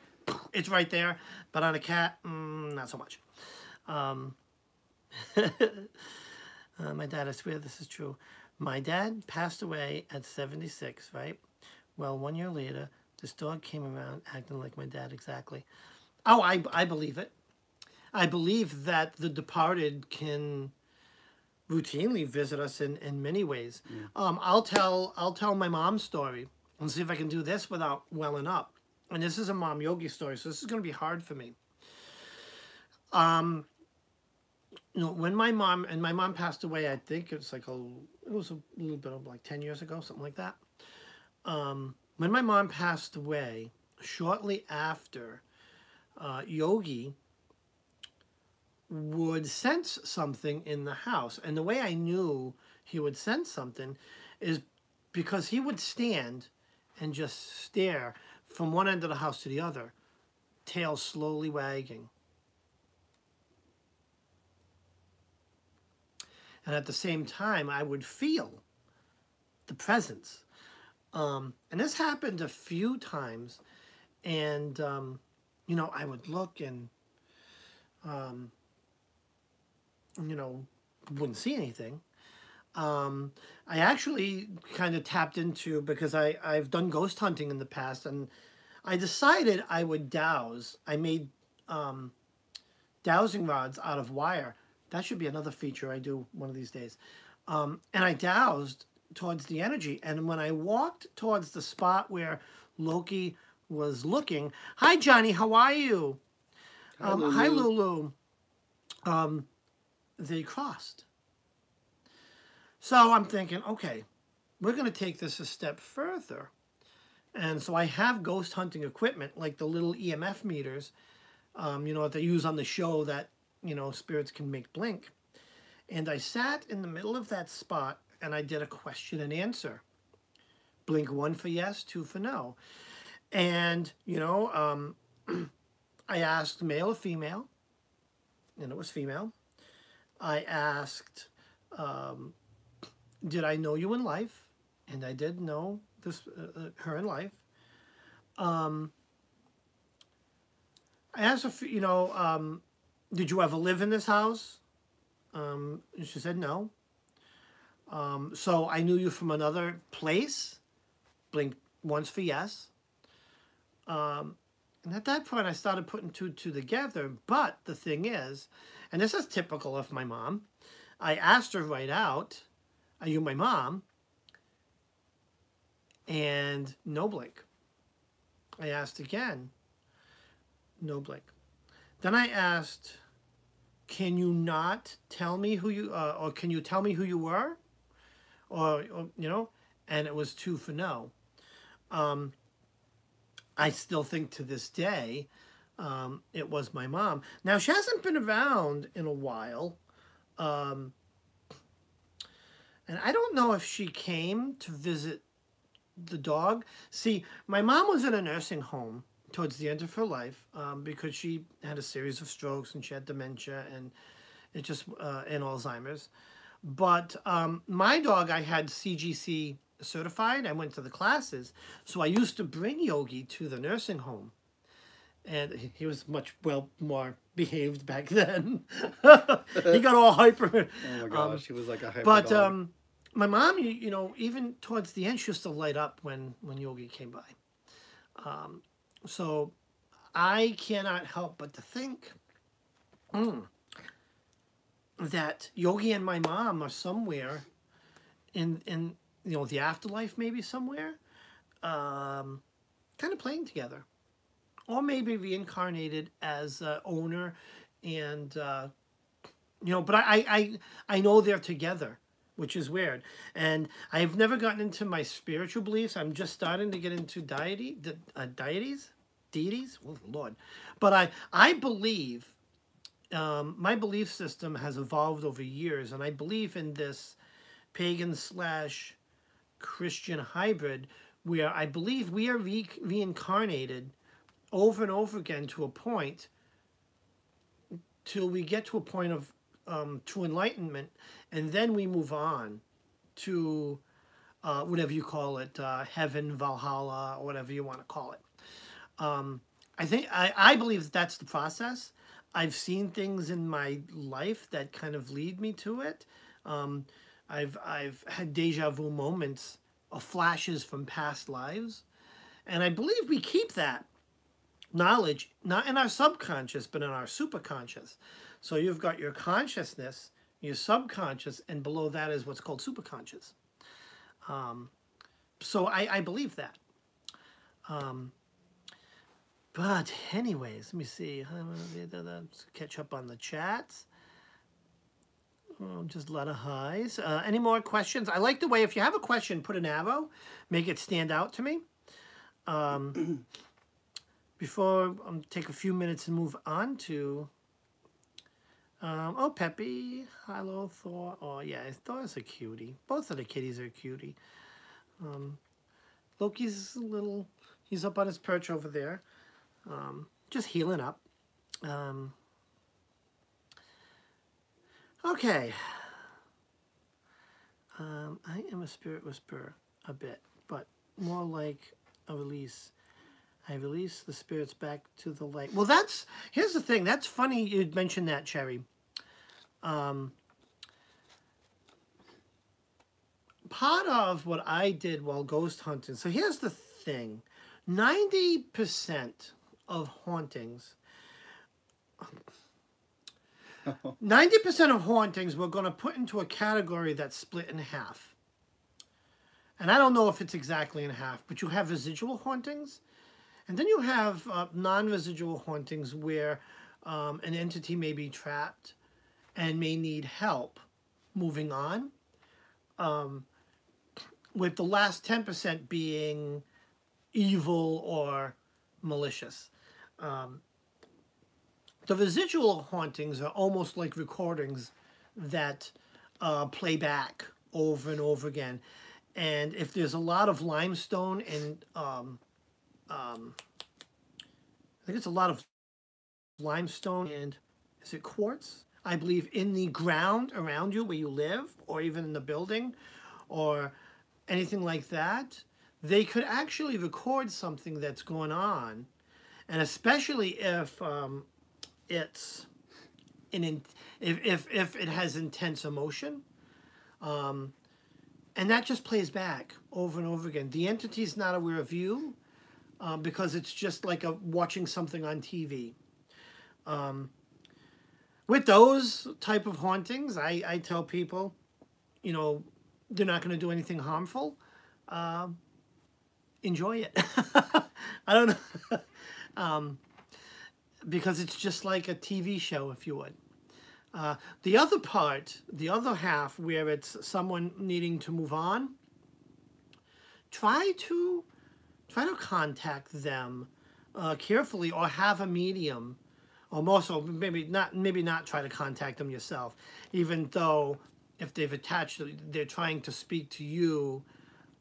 it's right there, but on a cat, not so much. My dad, I swear this is true. My dad passed away at 76, right? Well, 1 year later, this dog came around acting like my dad exactly. Oh, I believe it. I believe that the departed can routinely visit us in many ways. I'll tell my mom's story and see if I can do this without welling up. And this is a mom yogi story, so this is going to be hard for me. When my mom passed away, I think it was a little bit of like 10 years ago, something like that. When my mom passed away, shortly after, Yogi would sense something in the house. And the way I knew he would sense something is because he would stand and just stare from one end of the house to the other, tail slowly wagging. And at the same time, I would feel the presence. And this happened a few times. And, I would look and, wouldn't see anything. I actually kind of tapped into, because I've done ghost hunting in the past, and I decided I would dowse. I made dowsing rods out of wire. That should be another feature I do one of these days. And I dowsed towards the energy. And when I walked towards the spot where Loki was looking, hi, Johnny, how are you? Hi, Lulu. They crossed. So I'm thinking, okay, we're going to take this a step further. And so I have ghost hunting equipment, like the little EMF meters, that they use on the show that, spirits can make blink. And I sat in the middle of that spot and I did a question and answer. Blink 1 for yes, 2 for no. And, I asked male or female, and it was female. I asked, did I know you in life? And I did know her in life. I asked her, did you ever live in this house? And she said no. So I knew you from another place. Blink once for yes. And at that point, I started putting two together. But the thing is, and this is typical of my mom, I asked her right out, are you my mom? And no blink. I asked again, no blink. Then I asked, can you not tell me who you, or can you tell me who you were? Or and it was 2 for no. I still think to this day, it was my mom. Now, she hasn't been around in a while. And I don't know if she came to visit the dog. See, my mom was in a nursing home towards the end of her life because she had a series of strokes and she had dementia and it just and Alzheimer's. But my dog, I had CGC certified. I went to the classes. So I used to bring Yogi to the nursing home. And he was much, more behaved back then. He got all hyper. Oh my gosh, he was like a hyper But dog. my mom, even towards the end, she used to light up when Yogi came by. So I cannot help but to think that Yogi and my mom are somewhere in the afterlife, maybe somewhere, kind of playing together. Or maybe reincarnated as owner and, but I know they're together, which is weird. And I've never gotten into my spiritual beliefs. I'm just starting to get into deities, oh Lord. But I believe, my belief system has evolved over years, and I believe in this pagan/Christian hybrid where I believe we are reincarnated over and over again to a point till we get to a point of true enlightenment, and then we move on to whatever you call it, heaven, Valhalla, or whatever you want to call it. I believe that that's the process. I've seen things in my life that kind of lead me to it. I've had deja vu moments or flashes from past lives, and I believe we keep that knowledge not in our subconscious but in our superconscious. So you've got your consciousness, your subconscious, and below that is what's called superconscious. So I believe that. But anyways, let me see. Let's catch up on the chats. Oh, just a lot of highs. Any more questions? I like the way if you have a question, put an arrow, make it stand out to me. Before take a few minutes and move on to. Oh, Peppy, hello, Thor. Oh yeah, Thor's a cutie. Both of the kitties are a cutie. Loki's a little. He's up on his perch over there. Just healing up. Okay. I am a spirit whisperer a bit, but more like a release. I release the spirits back to the light. Well, here's the thing. That's funny you'd mention that, Cherry. Part of what I did while ghost hunting. So here's the thing. 90% of hauntings, 90% of hauntings we're going to put into a category that's split in half. And I don't know if it's exactly in half, but you have residual hauntings. And then you have non-residual hauntings where an entity may be trapped and may need help moving on. With the last 10% being evil or malicious. The residual hauntings are almost like recordings that play back over and over again. And if there's a lot of limestone and I think it's a lot of limestone and is it quartz? I believe in the ground around you where you live, or even in the building, or anything like that, they could actually record something that's going on, and especially if if it has intense emotion, and that just plays back over and over again. The entity's not aware of you. Because it's just like watching something on TV. With those type of hauntings, I tell people, you know, they're not going to do anything harmful. Enjoy it. I don't know. Because it's just like a TV show, if you would. The other part, the other half, where it's someone needing to move on, try to contact them carefully, or have a medium, or more so maybe not try to contact them yourself, even though if they've attached, they're trying to speak to you,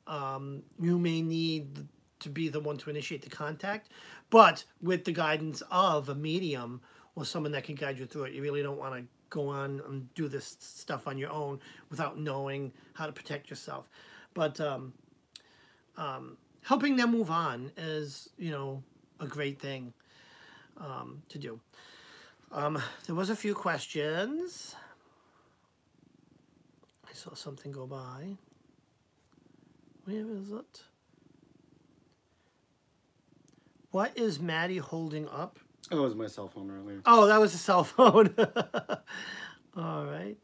you may need to be the one to initiate the contact, but with the guidance of a medium or someone that can guide you through it. You really don't want to go on and do this stuff on your own without knowing how to protect yourself. But helping them move on is, you know, a great thing to do. There was a few questions. I saw something go by. Where is it? What is Maddie holding up? Oh, it was my cell phone earlier. Oh, that was a cell phone. All right.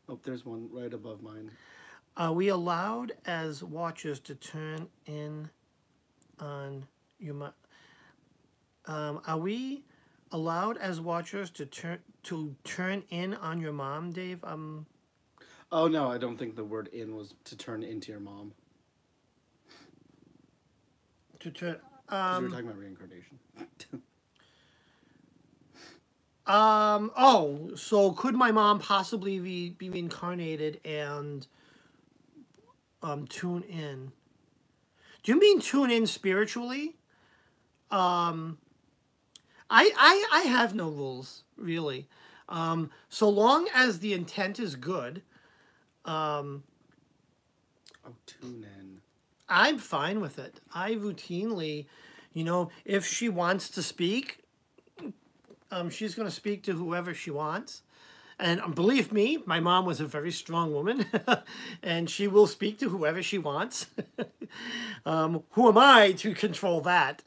Oh, there's one right above mine. Are we allowed as watchers to turn in on you? Are we allowed as watchers to turn in on your mom, Dave? Oh no, I don't think the word "in" was to turn into your mom. To turn. Because we were talking about reincarnation. Oh, so could my mom possibly be reincarnated and tune in? Do you mean tune in spiritually? I have no rules, really. So long as the intent is good. I Oh, tune in. I'm fine with it. I routinely, you know, if she wants to speak, she's going to speak to whoever she wants. And believe me, my mom was a very strong woman, and she will speak to whoever she wants. Who am I to control that?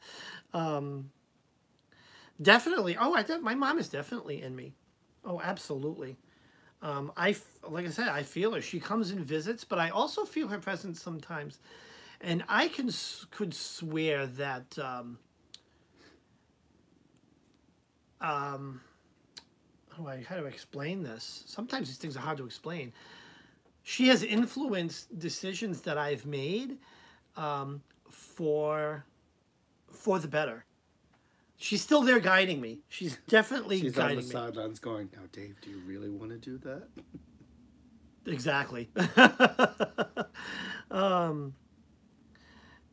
Definitely. Oh, my mom is definitely in me. Oh, absolutely. Like I said, I feel her. She comes and visits, but I also feel her presence sometimes. And I could swear that how do I explain this? Sometimes these things are hard to explain. She has influenced decisions that I've made for the better. She's still there guiding me. She's definitely She's guiding on the me. sidelines going, now, Dave, do you really want to do that? Exactly.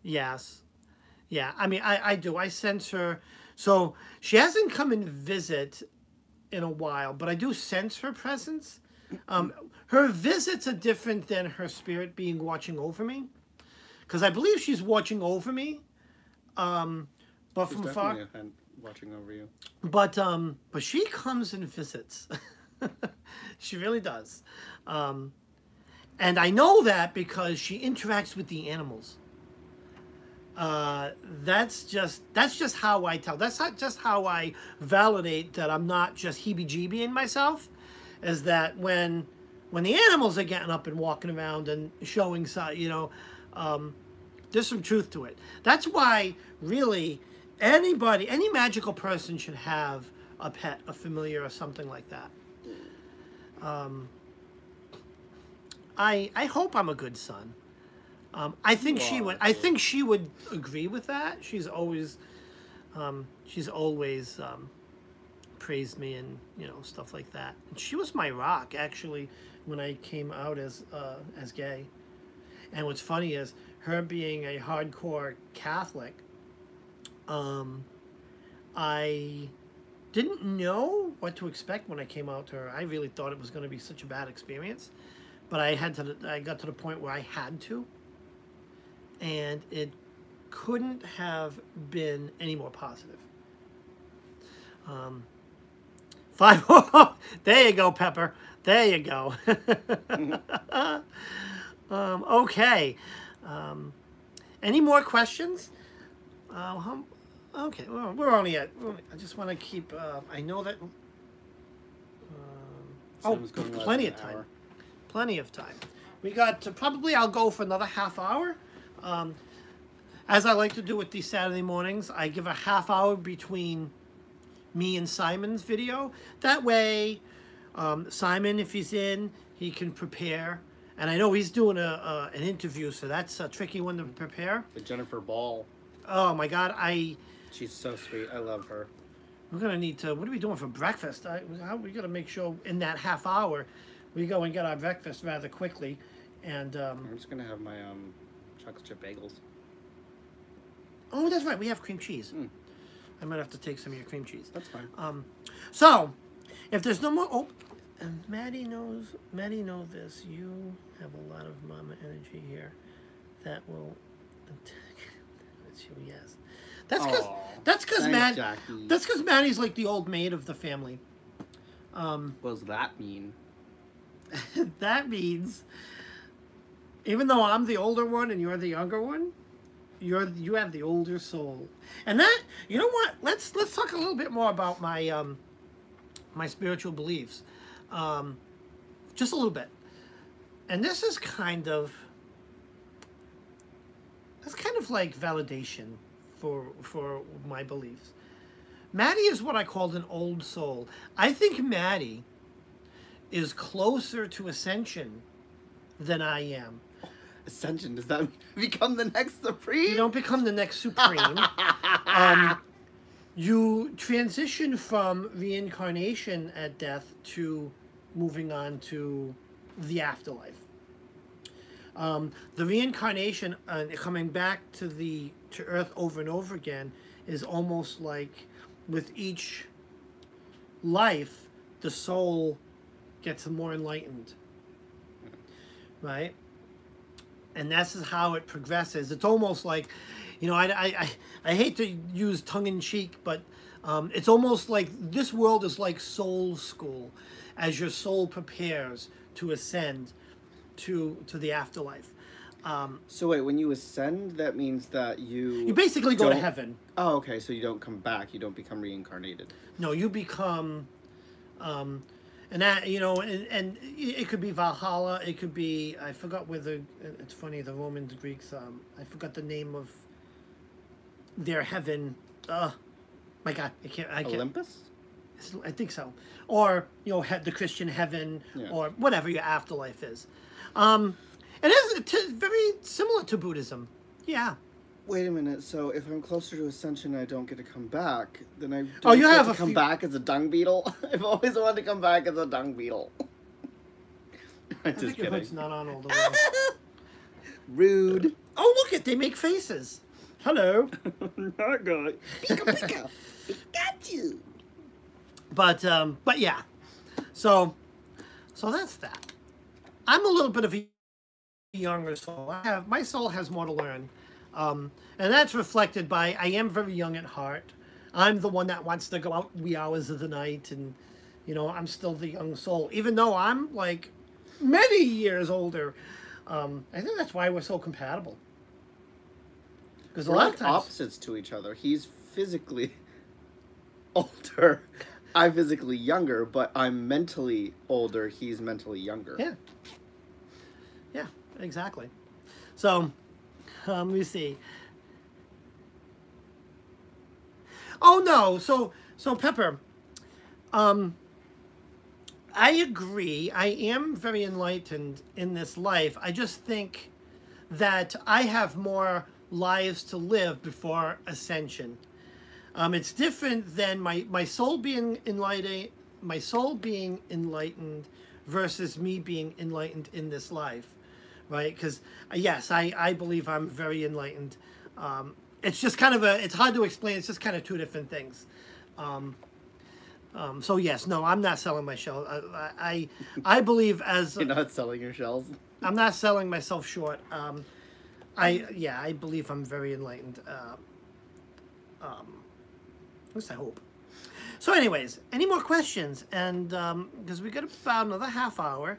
Yes. Yeah, I mean, I do. I sense her. So she hasn't come and visit in a while, but I do sense her presence. Her visits are different than her spirit being watching over me, because I believe she's watching over me, but She's from far. definitely watching over you. But she comes and visits. She really does, and I know that because she interacts with the animals. That's just how I tell. That's not just how I validate that I'm not just heebie-jeebie-ing myself. Is that when the animals are getting up and walking around and showing, you know, there's some truth to it. That's why any magical person should have a pet, a familiar, or something like that. I hope I'm a good son. I think she would. I think she would agree with that. She's always praised me and stuff like that. And she was my rock actually when I came out as gay. And what's funny is her being a hardcore Catholic. I didn't know what to expect when I came out to her. I really thought it was going to be such a bad experience, but I got to the point where I had to. And it couldn't have been any more positive. 5. There you go, Pepper. There you go. Okay. Any more questions? Okay. Well, we're only at. I just want to keep. I know that. Plenty of time. Plenty of time. We got probably. I'll go for another half hour. As I like to do with these Saturday mornings, I give a half hour between me and Simon's video. That way, Simon, if he's in, he can prepare. And I know he's doing an interview, so that's a tricky one to prepare. The Jennifer Ball. Oh my God, She's so sweet. I love her. We're gonna need to. What are we doing for breakfast? We gotta make sure in that half hour, we go and get our breakfast rather quickly. And I'm just gonna have my chocolate chip bagels. Oh, that's right. We have cream cheese. I might have to take some of your cream cheese. That's fine. So, if there's no more... Oh, and Maddie knows this. You have a lot of mama energy here. That will... Yes. That's because Maddie's like the old maid of the family. What does that mean? That means, even though I'm the older one and you're the younger one, you have the older soul. And that, you know what? Let's talk a little bit more about my my spiritual beliefs, just a little bit. And this is kind of like validation for my beliefs. Maddie is what I called an old soul. I think Maddie is closer to ascension than I am. Ascension, does that mean become the next supreme? You don't become the next supreme. You transition from reincarnation at death to moving on to the afterlife. The reincarnation and coming back to Earth over and over again is almost like with each life, the soul gets more enlightened, right? and this is how it progresses. It's almost like, you know, I hate to use tongue in cheek, but it's almost like this world is like soul school, as your soul prepares to ascend to the afterlife. So wait, when you ascend, that means that You basically go to don't- heaven. Oh, okay. So you don't come back. You don't become reincarnated. No, you become, and that, you know, and it could be Valhalla. It could be, I forgot whether, it's funny, the Romans, Greeks, I forgot the name of their heaven. My God, I can't. Olympus? I think so. Or, you know, the Christian heaven, Yeah. or whatever your afterlife is. It's very similar to Buddhism. Yeah. Wait a minute. So if I'm closer to ascension, I don't get to come back. Then I don't Oh, you get have to a come few- back as a dung beetle. I've always wanted to come back as a dung beetle. I'm I just think your kidding. hood's not on all the way. Rude. Oh, look it, they make faces. Hello. Not good. Pika pika. Got you. But yeah. So that's that. I'm a little bit of a younger soul. My soul has more to learn. And that's reflected by I am very young at heart. I'm the one that wants to go out wee hours of the night, and you know, I'm still the young soul. Even though I'm like many years older. I think that's why we're so compatible. Because a We're lot like of times opposites to each other. He's physically older. I'm physically younger, but I'm mentally older. He's mentally younger. Yeah. Yeah, exactly. So, let me see. Oh no, so Pepper, I agree. I am very enlightened in this life. I just think that I have more lives to live before ascension. It's different than my soul being enlightened, versus me being enlightened in this life, right? Because yes, I believe I'm very enlightened. It's just kind of it's hard to explain. It's just kind of two different things. So yes, no, I'm not selling my shell. I believe as You're not selling your shells. I'm not selling myself short. I believe I'm very enlightened. At least I hope. So anyways, any more questions? And because we got about another half hour,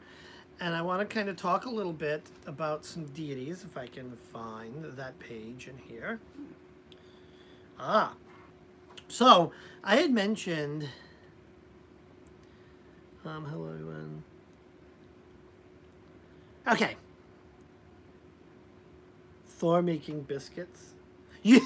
and I want to kind of talk a little bit about some deities, if I can find that page in here. So I had mentioned, hello everyone. Okay. Thor making biscuits. Yeah,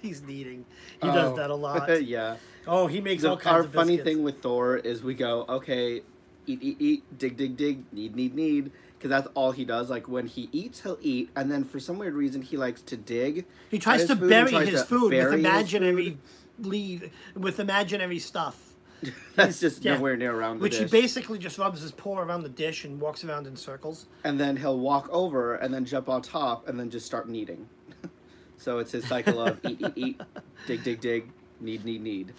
he's kneading. He does that a lot. Yeah. Oh, he makes all kinds Our of biscuits. funny thing with Thor is we go, okay, eat, dig, dig, dig, knead, because that's all he does. Like when he eats, he'll eat, and then for some weird reason, he likes to dig. He tries at to his food and bury tries his to food with bury his imaginary with imaginary stuff. food. That's just Yeah. nowhere near around the Which dish. he basically just rubs his paw around the dish and walks around in circles. And then he'll walk over and then jump on top and then just start kneading. So it's his cycle of eat, dig, dig, dig, knead.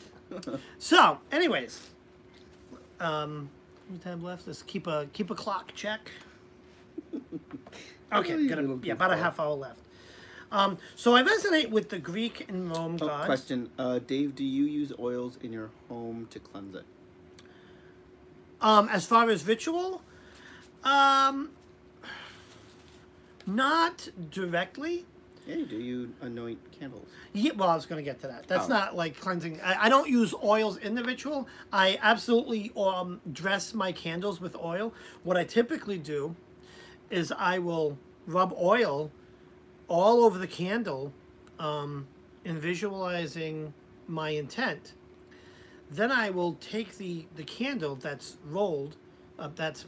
So, anyways, how many time left? Let's keep a clock check. Okay, about a half hour left. So I resonate with the Greek and Rome gods. Question, Dave, do you use oils in your home to cleanse it? As far as ritual, not directly. Yeah, do you anoint candles? Yeah, well, I was going to get to that. That's Oh. not like cleansing. I don't use oils in the ritual. I absolutely dress my candles with oil. What I typically do is I will rub oil all over the candle in visualizing my intent. Then I will take the candle that's rolled, that's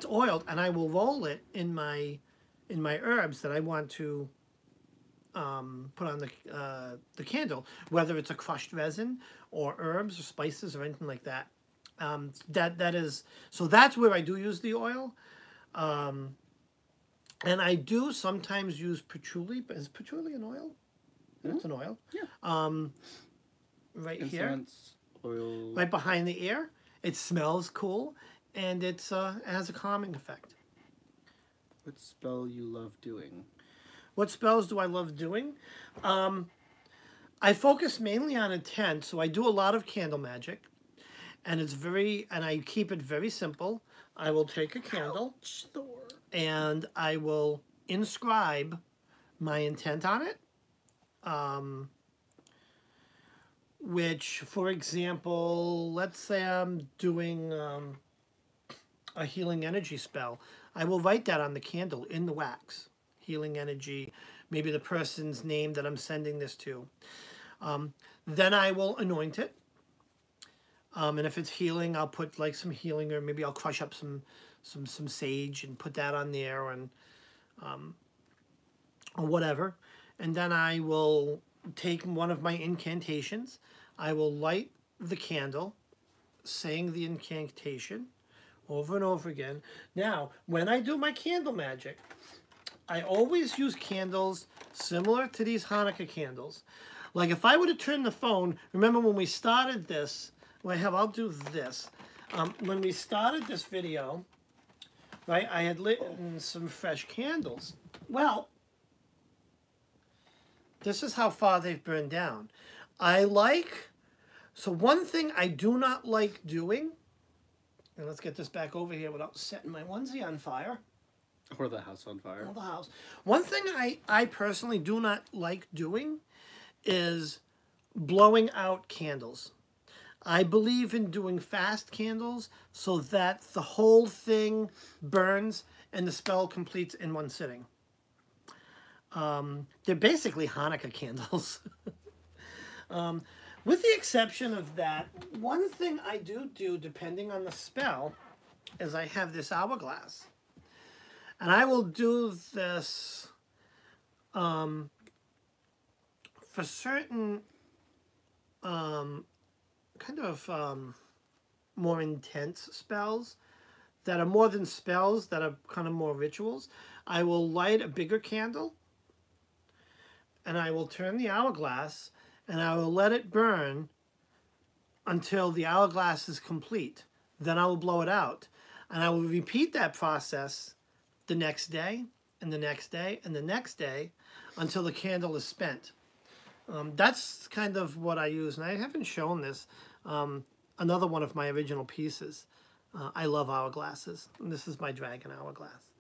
oiled, and I will roll it in my herbs that I want to put on the candle, whether it's a crushed resin or herbs or spices or anything like that. That is, so that's where I do use the oil. And I do sometimes use patchouli, but is patchouli an oil? It's an oil. Yeah. Right here, Incense, oil. right behind the ear. It smells cool, and it has a calming effect. What spell you love doing? What spells do I love doing? I focus mainly on intent, so I do a lot of candle magic, and I keep it very simple. I will take a candle, and I will inscribe my intent on it. Which, for example, let's say I'm doing a healing energy spell. I will write that on the candle in the wax. Healing energy, maybe the person's name that I'm sending this to. Then I will anoint it. And if it's healing, I'll put like some healing, or maybe I'll crush up some sage and put that on there, and or whatever. And then I will take one of my incantations. I will light the candle, saying the incantation over and over again. Now, when I do my candle magic, I always use candles similar to these Hanukkah candles. Like if I were to turn the phone, remember when we started this, I'll do this. When we started this video, right, I had lit some fresh candles. Well, this is how far they've burned down. So one thing I do not like doing, and let's get this back over here without setting my onesie on fire. Or the house on fire. Or the house. One thing I personally do not like doing is blowing out candles. I believe in doing fast candles so that the whole thing burns and the spell completes in one sitting. They're basically Hanukkah candles. With the exception of that, one thing I do depending on the spell is I have this hourglass. And I will do this for certain more intense spells that are more than spells, that are kind of more rituals. I will light a bigger candle, and I will turn the hourglass, and I will let it burn until the hourglass is complete. Then I will blow it out, and I will repeat that process the next day, and the next day, and the next day, until the candle is spent. That's kind of what I use, and I haven't shown this. Another one of my original pieces. I love hourglasses, and this is my dragon hourglass.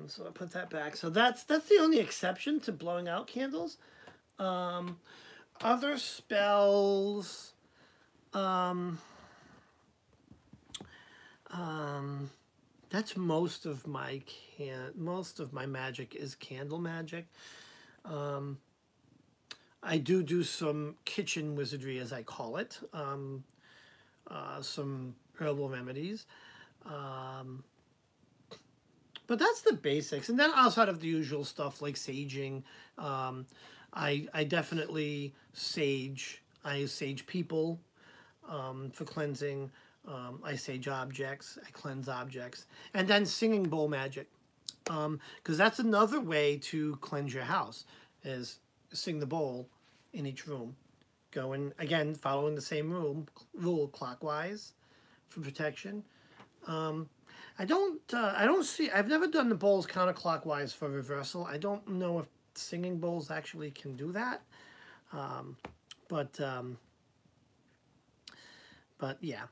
So I put that back. So that's the only exception to blowing out candles. Other spells. That's most of my magic is candle magic. I do some kitchen wizardry, as I call it. Some herbal remedies. But that's the basics. And then outside of the usual stuff like saging, I definitely sage. I use sage people for cleansing. I sage objects. I cleanse objects. And then singing bowl magic. Because that's another way to cleanse your house, is sing the bowl in each room. Going, again, following the same rule clockwise for protection. I've never done the bowls counterclockwise for reversal. I don't know if singing bowls actually can do that. But yeah.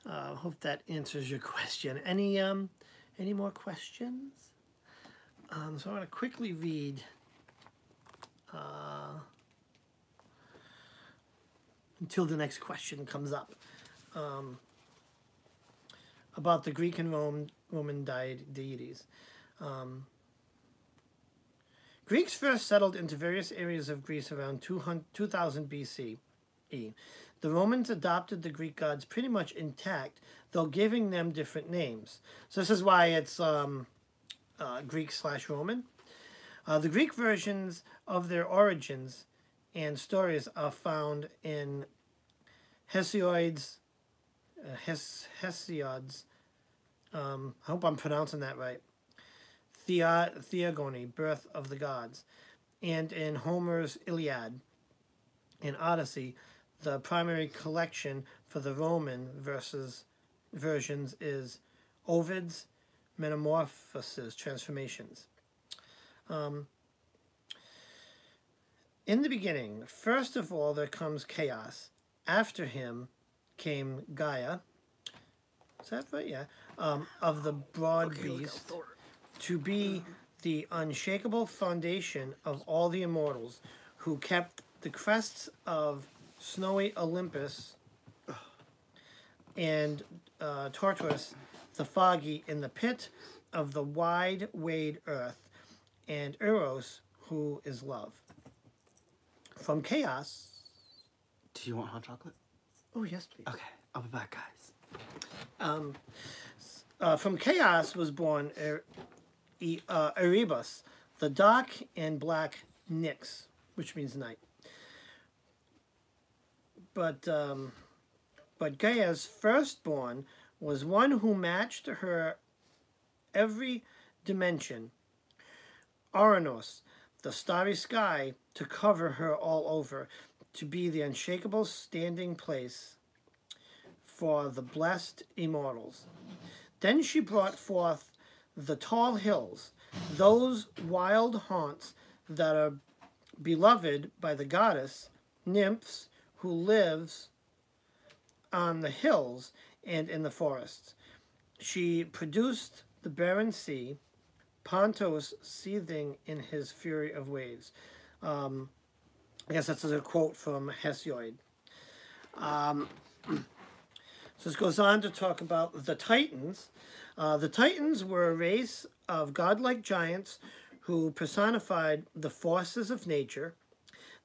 Hope that answers your question. Any more questions? So I'm going to quickly read until the next question comes up. About the Greek and Roman deities. Greeks first settled into various areas of Greece around 2000 BCE. The Romans adopted the Greek gods pretty much intact, though giving them different names. So this is why it's Greek/Roman. The Greek versions of their origins and stories are found in Hesiod's. I hope I'm pronouncing that right. Theogony, Birth of the Gods, and in Homer's Iliad and Odyssey. The primary collection for the Roman versions is Ovid's metamorphoses, transformations. In the beginning, first of all, there comes chaos. After him came Gaia. Is that right? Yeah. Of the broad beast, to be the unshakable foundation of all the immortals, who kept the crests of snowy Olympus and Tartarus, the foggy, in the pit of the wide-wayed earth, and Eros, who is love. From chaos. Do you want hot chocolate? Oh, yes, please. Okay, I'll be back, guys. From chaos was born Erebus, the dark and black Nyx, which means night. But Gaia's firstborn was one who matched her every dimension. Ouranos, the starry sky, to cover her all over, to be the unshakable standing place for the blessed immortals. Then she brought forth the tall hills, those wild haunts that are beloved by the goddess, nymphs, who lives on the hills and in the forests. She produced the barren sea, Pontos seething in his fury of waves. I guess that's a quote from Hesiod. So this goes on to talk about the Titans. The Titans were a race of godlike giants who personified the forces of nature.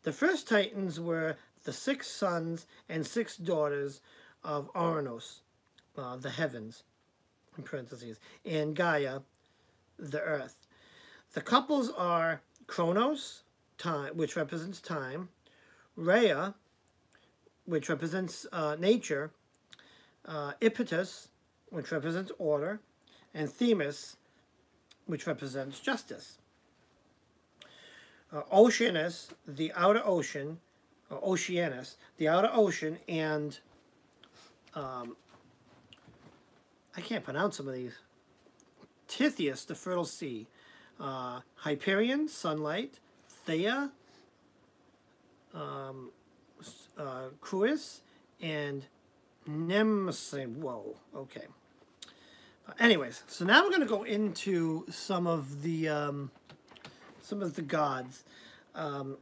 The first Titans were the 6 sons and 6 daughters of Ouranos, the heavens, in parentheses, and Gaia, the earth. The couples are Kronos, time, which represents time, Rhea, which represents nature, Iphitus, which represents order, and Themis, which represents justice. Oceanus, the outer ocean, Oceanus, the outer ocean, and I can't pronounce some of these. Tithias, the fertile sea. Hyperion, sunlight. Thea, Cruis, and Nemesis. Whoa, okay. Anyways, so now we're going to go into some of the gods. And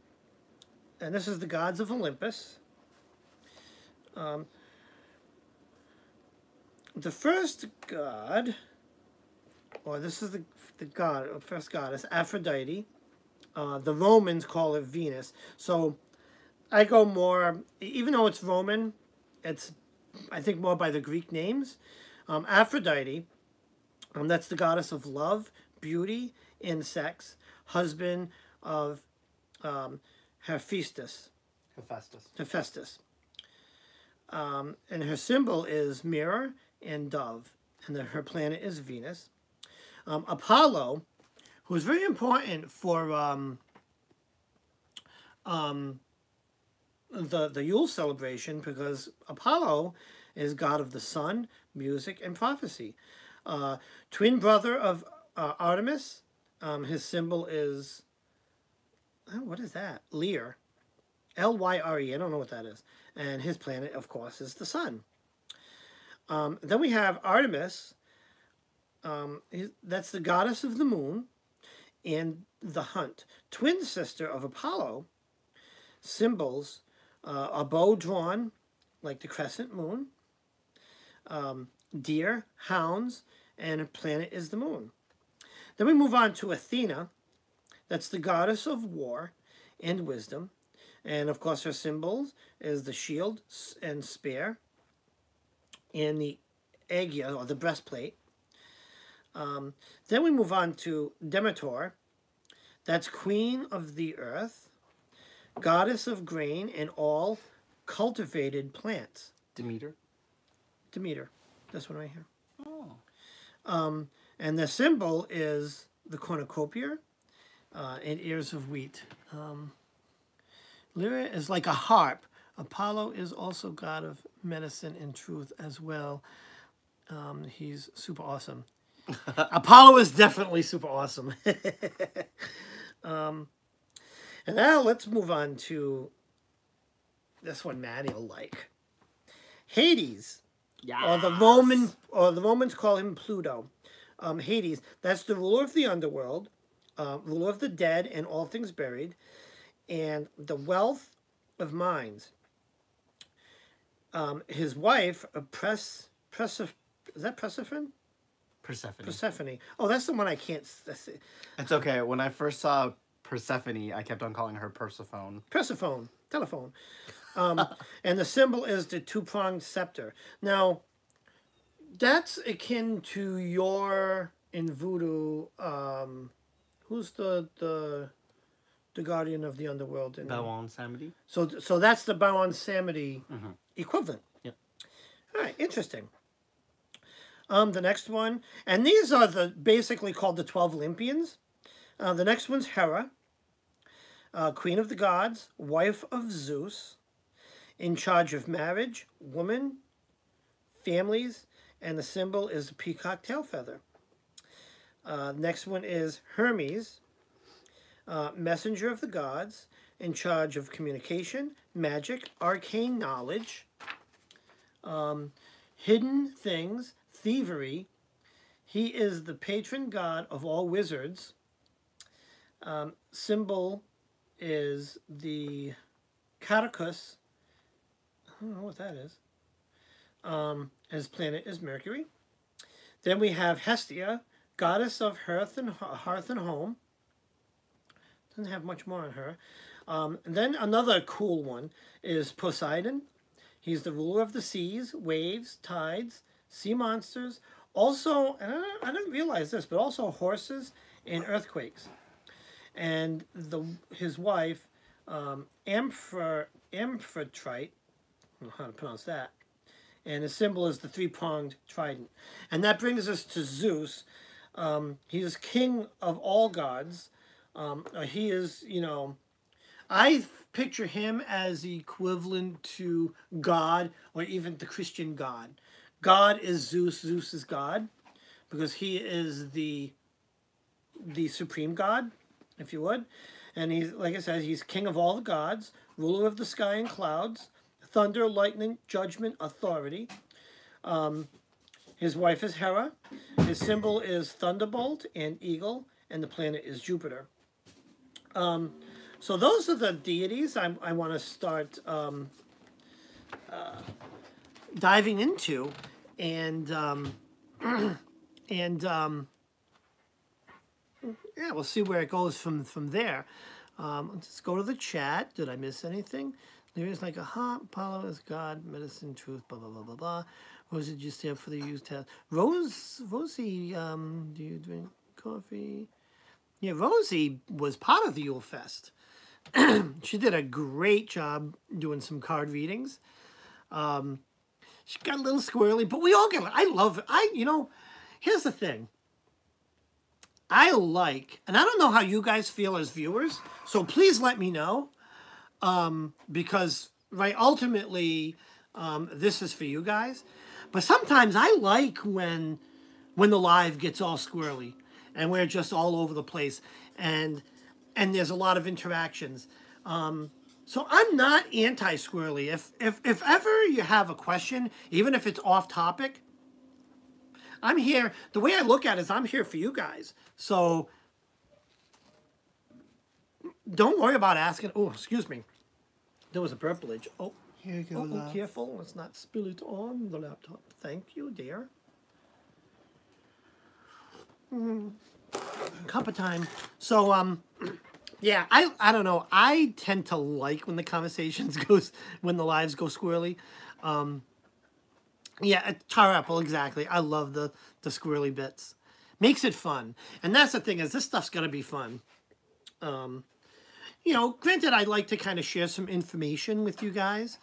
this is the gods of Olympus. The first god, or this is the first goddess, Aphrodite. The Romans call it Venus. So I go more, even though it's Roman, it's, I think, more by the Greek names. Aphrodite, that's the goddess of love, beauty, and sex, husband of Hephaestus. And her symbol is mirror and dove, and her planet is Venus. Apollo, who is very important for the Yule celebration, because Apollo is god of the sun, music, and prophecy. Twin brother of Artemis. His symbol is, what is that? Lyre. Lyre. I don't know what that is. And his planet, of course, is the sun. Then we have Artemis. That's the goddess of the moon and the hunt. Twin sister of Apollo. Symbols, a bow drawn like the crescent moon. Deer, hounds, and her planet is the moon. Then we move on to Athena. That's the goddess of war and wisdom. And of course her symbols is the shield and spear and the aegis, or the breastplate. Then we move on to Demeter. That's queen of the earth, goddess of grain and all cultivated plants. Demeter. This one right here. Oh. And the symbol is the cornucopia and ears of wheat. Lyra is like a harp. Apollo is also god of medicine and truth as well. He's super awesome. Apollo is definitely super awesome. And now let's move on to this one Maddie will like. Hades. Yeah. Or the Romans call him Pluto. Hades, that's the ruler of the underworld, ruler of the dead and all things buried, and the wealth of mines. His wife, is that Persephone? Persephone. Oh, that's the one I can't. It's okay. When I first saw Persephone, I kept on calling her Persephone. Persephone, telephone. And the symbol is the two-pronged scepter. Now, that's akin to your, in voodoo, who's the guardian of the underworld? Bawan Samedi. So that's the Bawan Samedi equivalent. Yep. All right, interesting. The next one, and these are basically called the 12 Olympians. The next one's Hera, queen of the gods, wife of Zeus, in charge of marriage, woman, families, and the symbol is a peacock tail feather. Next one is Hermes, messenger of the gods, in charge of communication, magic, arcane knowledge, hidden things, thievery. He is the patron god of all wizards. Symbol is the Catacus. I don't know what that is. His planet is Mercury. Then we have Hestia, goddess of hearth and home. Doesn't have much more on her. And then another cool one is Poseidon. He's the ruler of the seas, waves, tides, sea monsters. Also, and I didn't realize this, but also horses and earthquakes. And his wife, Amphitrite, I don't know how to pronounce that. And his symbol is the three-pronged trident. And that brings us to Zeus. He is king of all gods. He is, I picture him as equivalent to God or even the Christian God. God is Zeus. Zeus is God because he is the supreme God, if you would. And he's, like I said, he's king of all the gods, ruler of the sky and clouds, thunder, lightning, judgment, authority. His wife is Hera. His symbol is thunderbolt and eagle, and the planet is Jupiter. So those are the deities I want to start diving into, and yeah, we'll see where it goes from there. Let's go to the chat. Did I miss anything? There is like a Apollo is God, medicine, truth, blah, blah, blah, blah, blah. Rosie, did you stay up for the use test? Rosie, do you drink coffee? Yeah, Rosie was part of the Yule Fest. She did a great job doing some card readings. She got a little squirrely, but we all get it. I love it. Here's the thing. I like, and I don't know how you guys feel as viewers, so please let me know. Because, right, ultimately, this is for you guys. But sometimes I like when the live gets all squirrely and we're just all over the place and there's a lot of interactions. So I'm not anti-squirrely. If ever you have a question, even if it's off topic, I'm here. The way I look at it is I'm here for you guys. So don't worry about asking. Oh, excuse me. There was a purplage. Oh, here you go. Oh, careful. Let's not spill it on the laptop. Thank you, dear. Cup of time. So, yeah, I don't know. I tend to like when the conversations when the lives go squirrely. Yeah, Tar Apple, exactly. I love the squirrely bits. Makes it fun. And that's the thing is this stuff's got to be fun. Granted, I'd like to kind of share some information with you guys.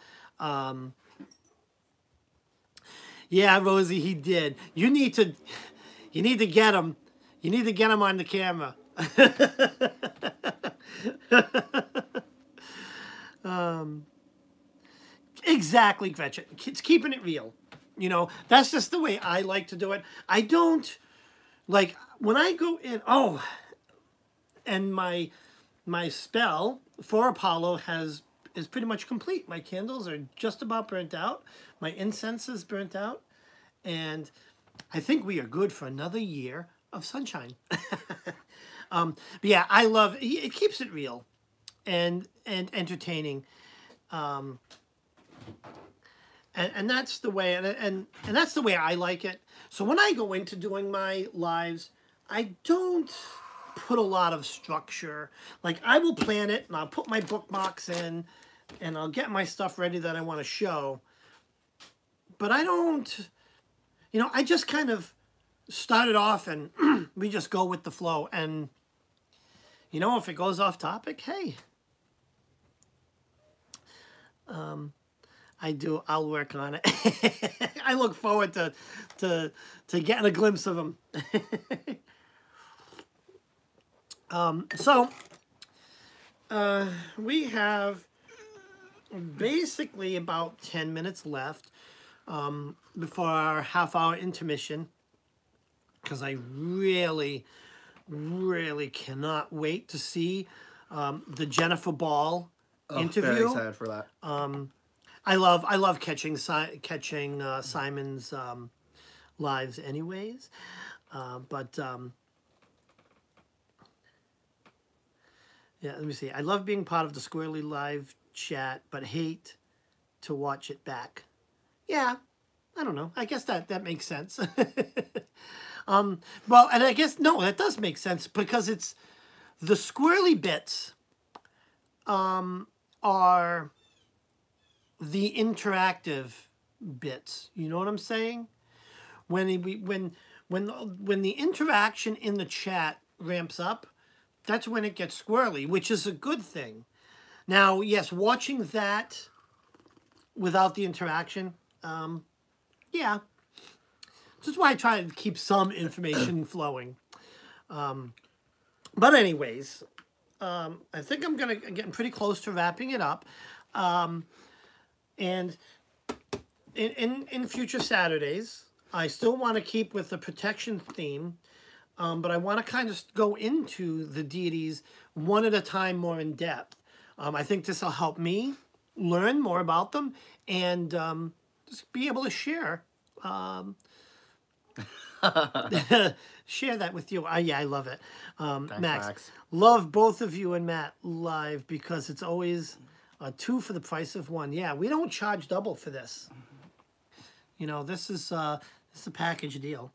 Yeah, Rosie, he did. You need to get him. You need to get him on the camera. Exactly, Gretchen. It's keeping it real. That's just the way I like to do it. I don't like when I go in, oh, and my spell for Apollo is pretty much complete. My candles are just about burnt out. My incense is burnt out, and I think we are good for another year of sunshine. But yeah, I love it. Keeps it real and entertaining. And that's the way, and that's the way I like it. So when I go into doing my lives, I don't put a lot of structure. Like, I will plan it, and I'll put my bookmarks in, and I'll get my stuff ready that I want to show. But I don't, I just kind of start it off, and we just go with the flow. And, if it goes off topic, hey. I'll work on it. I look forward to getting a glimpse of them. So we have basically about 10 minutes left before our half-hour intermission, because I really, really cannot wait to see the Jennifer Ball interview. Very excited for that. I love catching Simon's lives anyways, but yeah, let me see. I love being part of the Squirrely live chat, but hate to watch it back. Yeah, I don't know. I guess that makes sense. Well, and I guess no, that does make sense, because it's the Squirrely bits are the interactive bits. You know what I'm saying? When the interaction in the chat ramps up, that's when it gets squirrely, which is a good thing. Now, yes, watching that without the interaction, yeah. This is why I try to keep some information flowing. But anyways, I think I'm getting pretty close to wrapping it up. And in future Saturdays, I still want to keep with the protection theme, but I want to kind of go into the deities one at a time, more in depth. I think this will help me learn more about them and just be able to share share that with you. Yeah, I love it. Thanks, Max, love both of you and Matt live, because it's always two for the price of one. Yeah, we don't charge double for this. This is a package deal.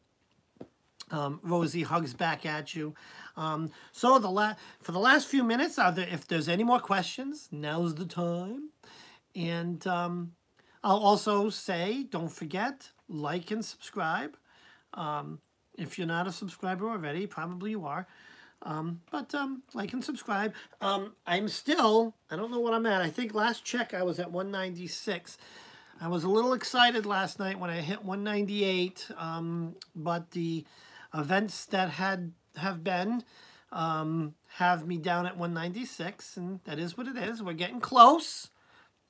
Rosie hugs back at you. So for the last few minutes, if there's any more questions, now's the time. And I'll also say, don't forget, like and subscribe. If you're not a subscriber already, probably you are. But like and subscribe. I'm still, I don't know what I'm at. I think last check I was at 196. I was a little excited last night when I hit 198. But the events that have been have me down at 196, and that is what it is. We're getting close.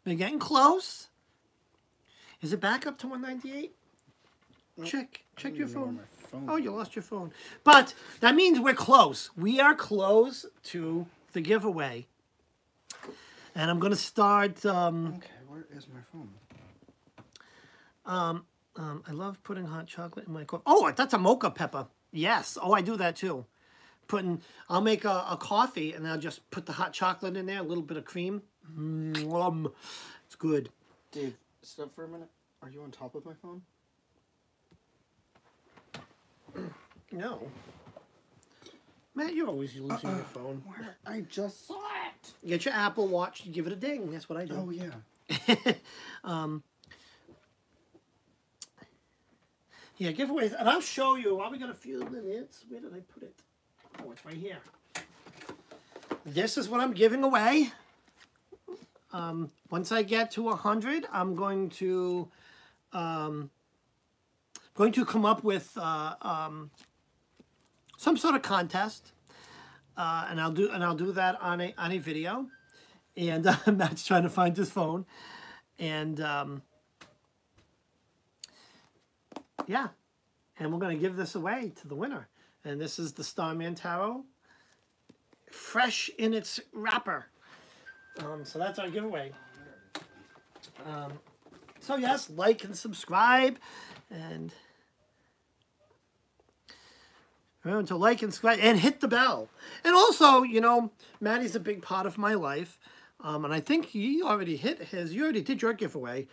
We're getting close. Is it back up to 198? Check your phone. Oh, you lost your phone. But that means we're close. We are close to the giveaway. And I'm going to start... okay, where is my phone? I love putting hot chocolate in my coffee. Oh, that's a mocha pepper. Yes. Oh, I do that too. I'll make a coffee, and I'll just put the hot chocolate in there, a little bit of cream. It's good. Dave, stop for a minute. Are you on top of my phone? No. Matt, you're always losing your phone. Where? I just saw it. Get your Apple Watch, you give it a ding. That's what I do. Oh, yeah. Yeah, giveaways. And I'll show you. While we got a few minutes. Where did I put it? Oh, it's right here. This is what I'm giving away. Once I get to 100, I'm going to come up with some sort of contest, and I'll do that on a video. And Matt's trying to find his phone, and yeah, and we're going to give this away to the winner. And this is the Starman Tarot. Fresh in its wrapper. So that's our giveaway. So yes, like and subscribe. And remember to like and subscribe and hit the bell. And also, you know, Maddie's a big part of my life. And I think he already hit his. You already did your giveaway.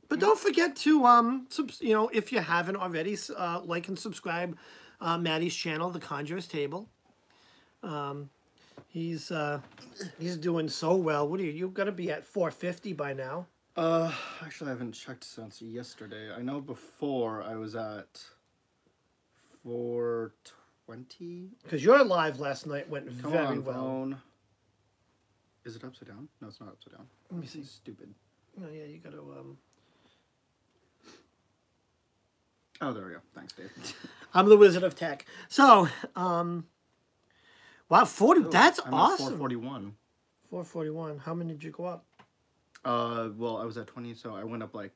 But don't forget to, you know, if you haven't already, like and subscribe Maddie's channel, The Conjurer's Table. He's doing so well. What are you? You've got to be at 450 by now. Actually, I haven't checked since yesterday. I know before I was at 420. Because your live last night went Come very on, well. phone. Is it upside down? No, it's not upside down. Let me see. Stupid. Oh yeah, you got to. Oh, there we go. Thanks, Dave. I'm the Wizard of Tech. So, wow, 40. That's I'm awesome. At 441. 441. How many did you go up? Well, I was at 20, so I went up like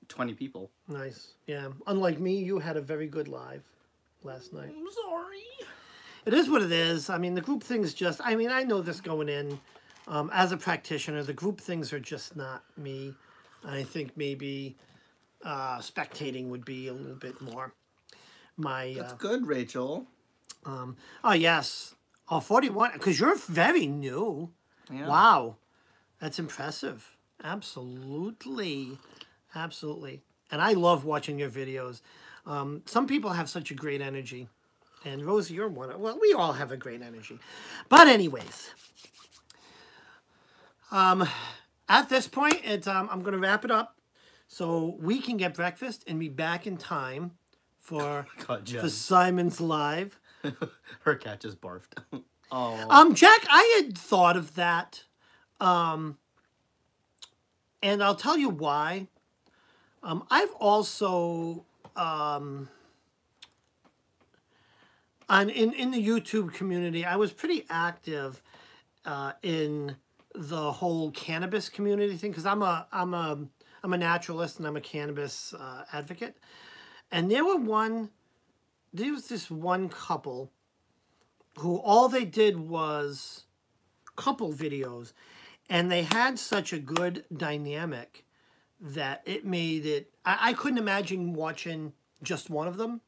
20 people. Nice. Yeah. Unlike me, you had a very good live last night. I'm sorry. It is what it is. I mean, the group things just... I mean, I know this going in. As a practitioner, the group things are just not me. I think maybe spectating would be a little bit more my... That's good, Rachel. Oh, yes. Oh, 41. Because you're very new. Yeah. Wow. That's impressive. Absolutely. Absolutely. And I love watching your videos. Some people have such a great energy. And Rosie, you're one. Well, we all have a great energy. But anyways, at this point, it's I'm going to wrap it up so we can get breakfast and be back in time for, for Simon's Live. Her cat just barfed. Oh. Jack, I had thought of that. And I'll tell you why. I've also... in the YouTube community, I was pretty active in the whole cannabis community thing because I'm a naturalist and I'm a cannabis advocate. And there was this one couple who all they did was couple videos, and they had such a good dynamic that it made it. I couldn't imagine watching just one of them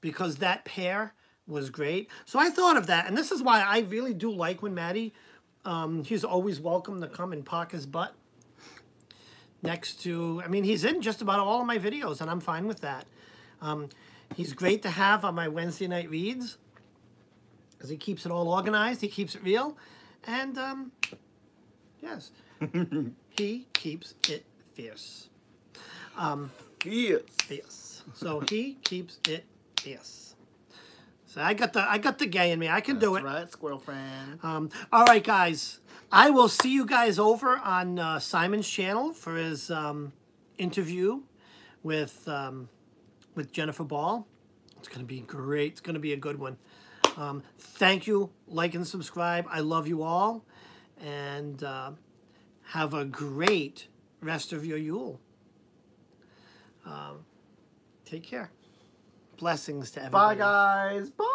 because that pair was great. So I thought of that, and this is why I really do like when Maddie, he's always welcome to come and park his butt next to, I mean, he's in just about all of my videos, and I'm fine with that. He's great to have on my Wednesday night reads, because he keeps it all organized, he keeps it real, and, yes, he keeps it fierce. Fierce. So he keeps it fierce. So I got the gay in me. I can do it. That's right, squirrel friend. All right, guys. I will see you guys over on Simon's channel for his interview with Jennifer Ball. It's going to be great. It's going to be a good one. Thank you. Like and subscribe. I love you all. And have a great rest of your Yule. Take care. Blessings to everybody. Bye, guys. Bye.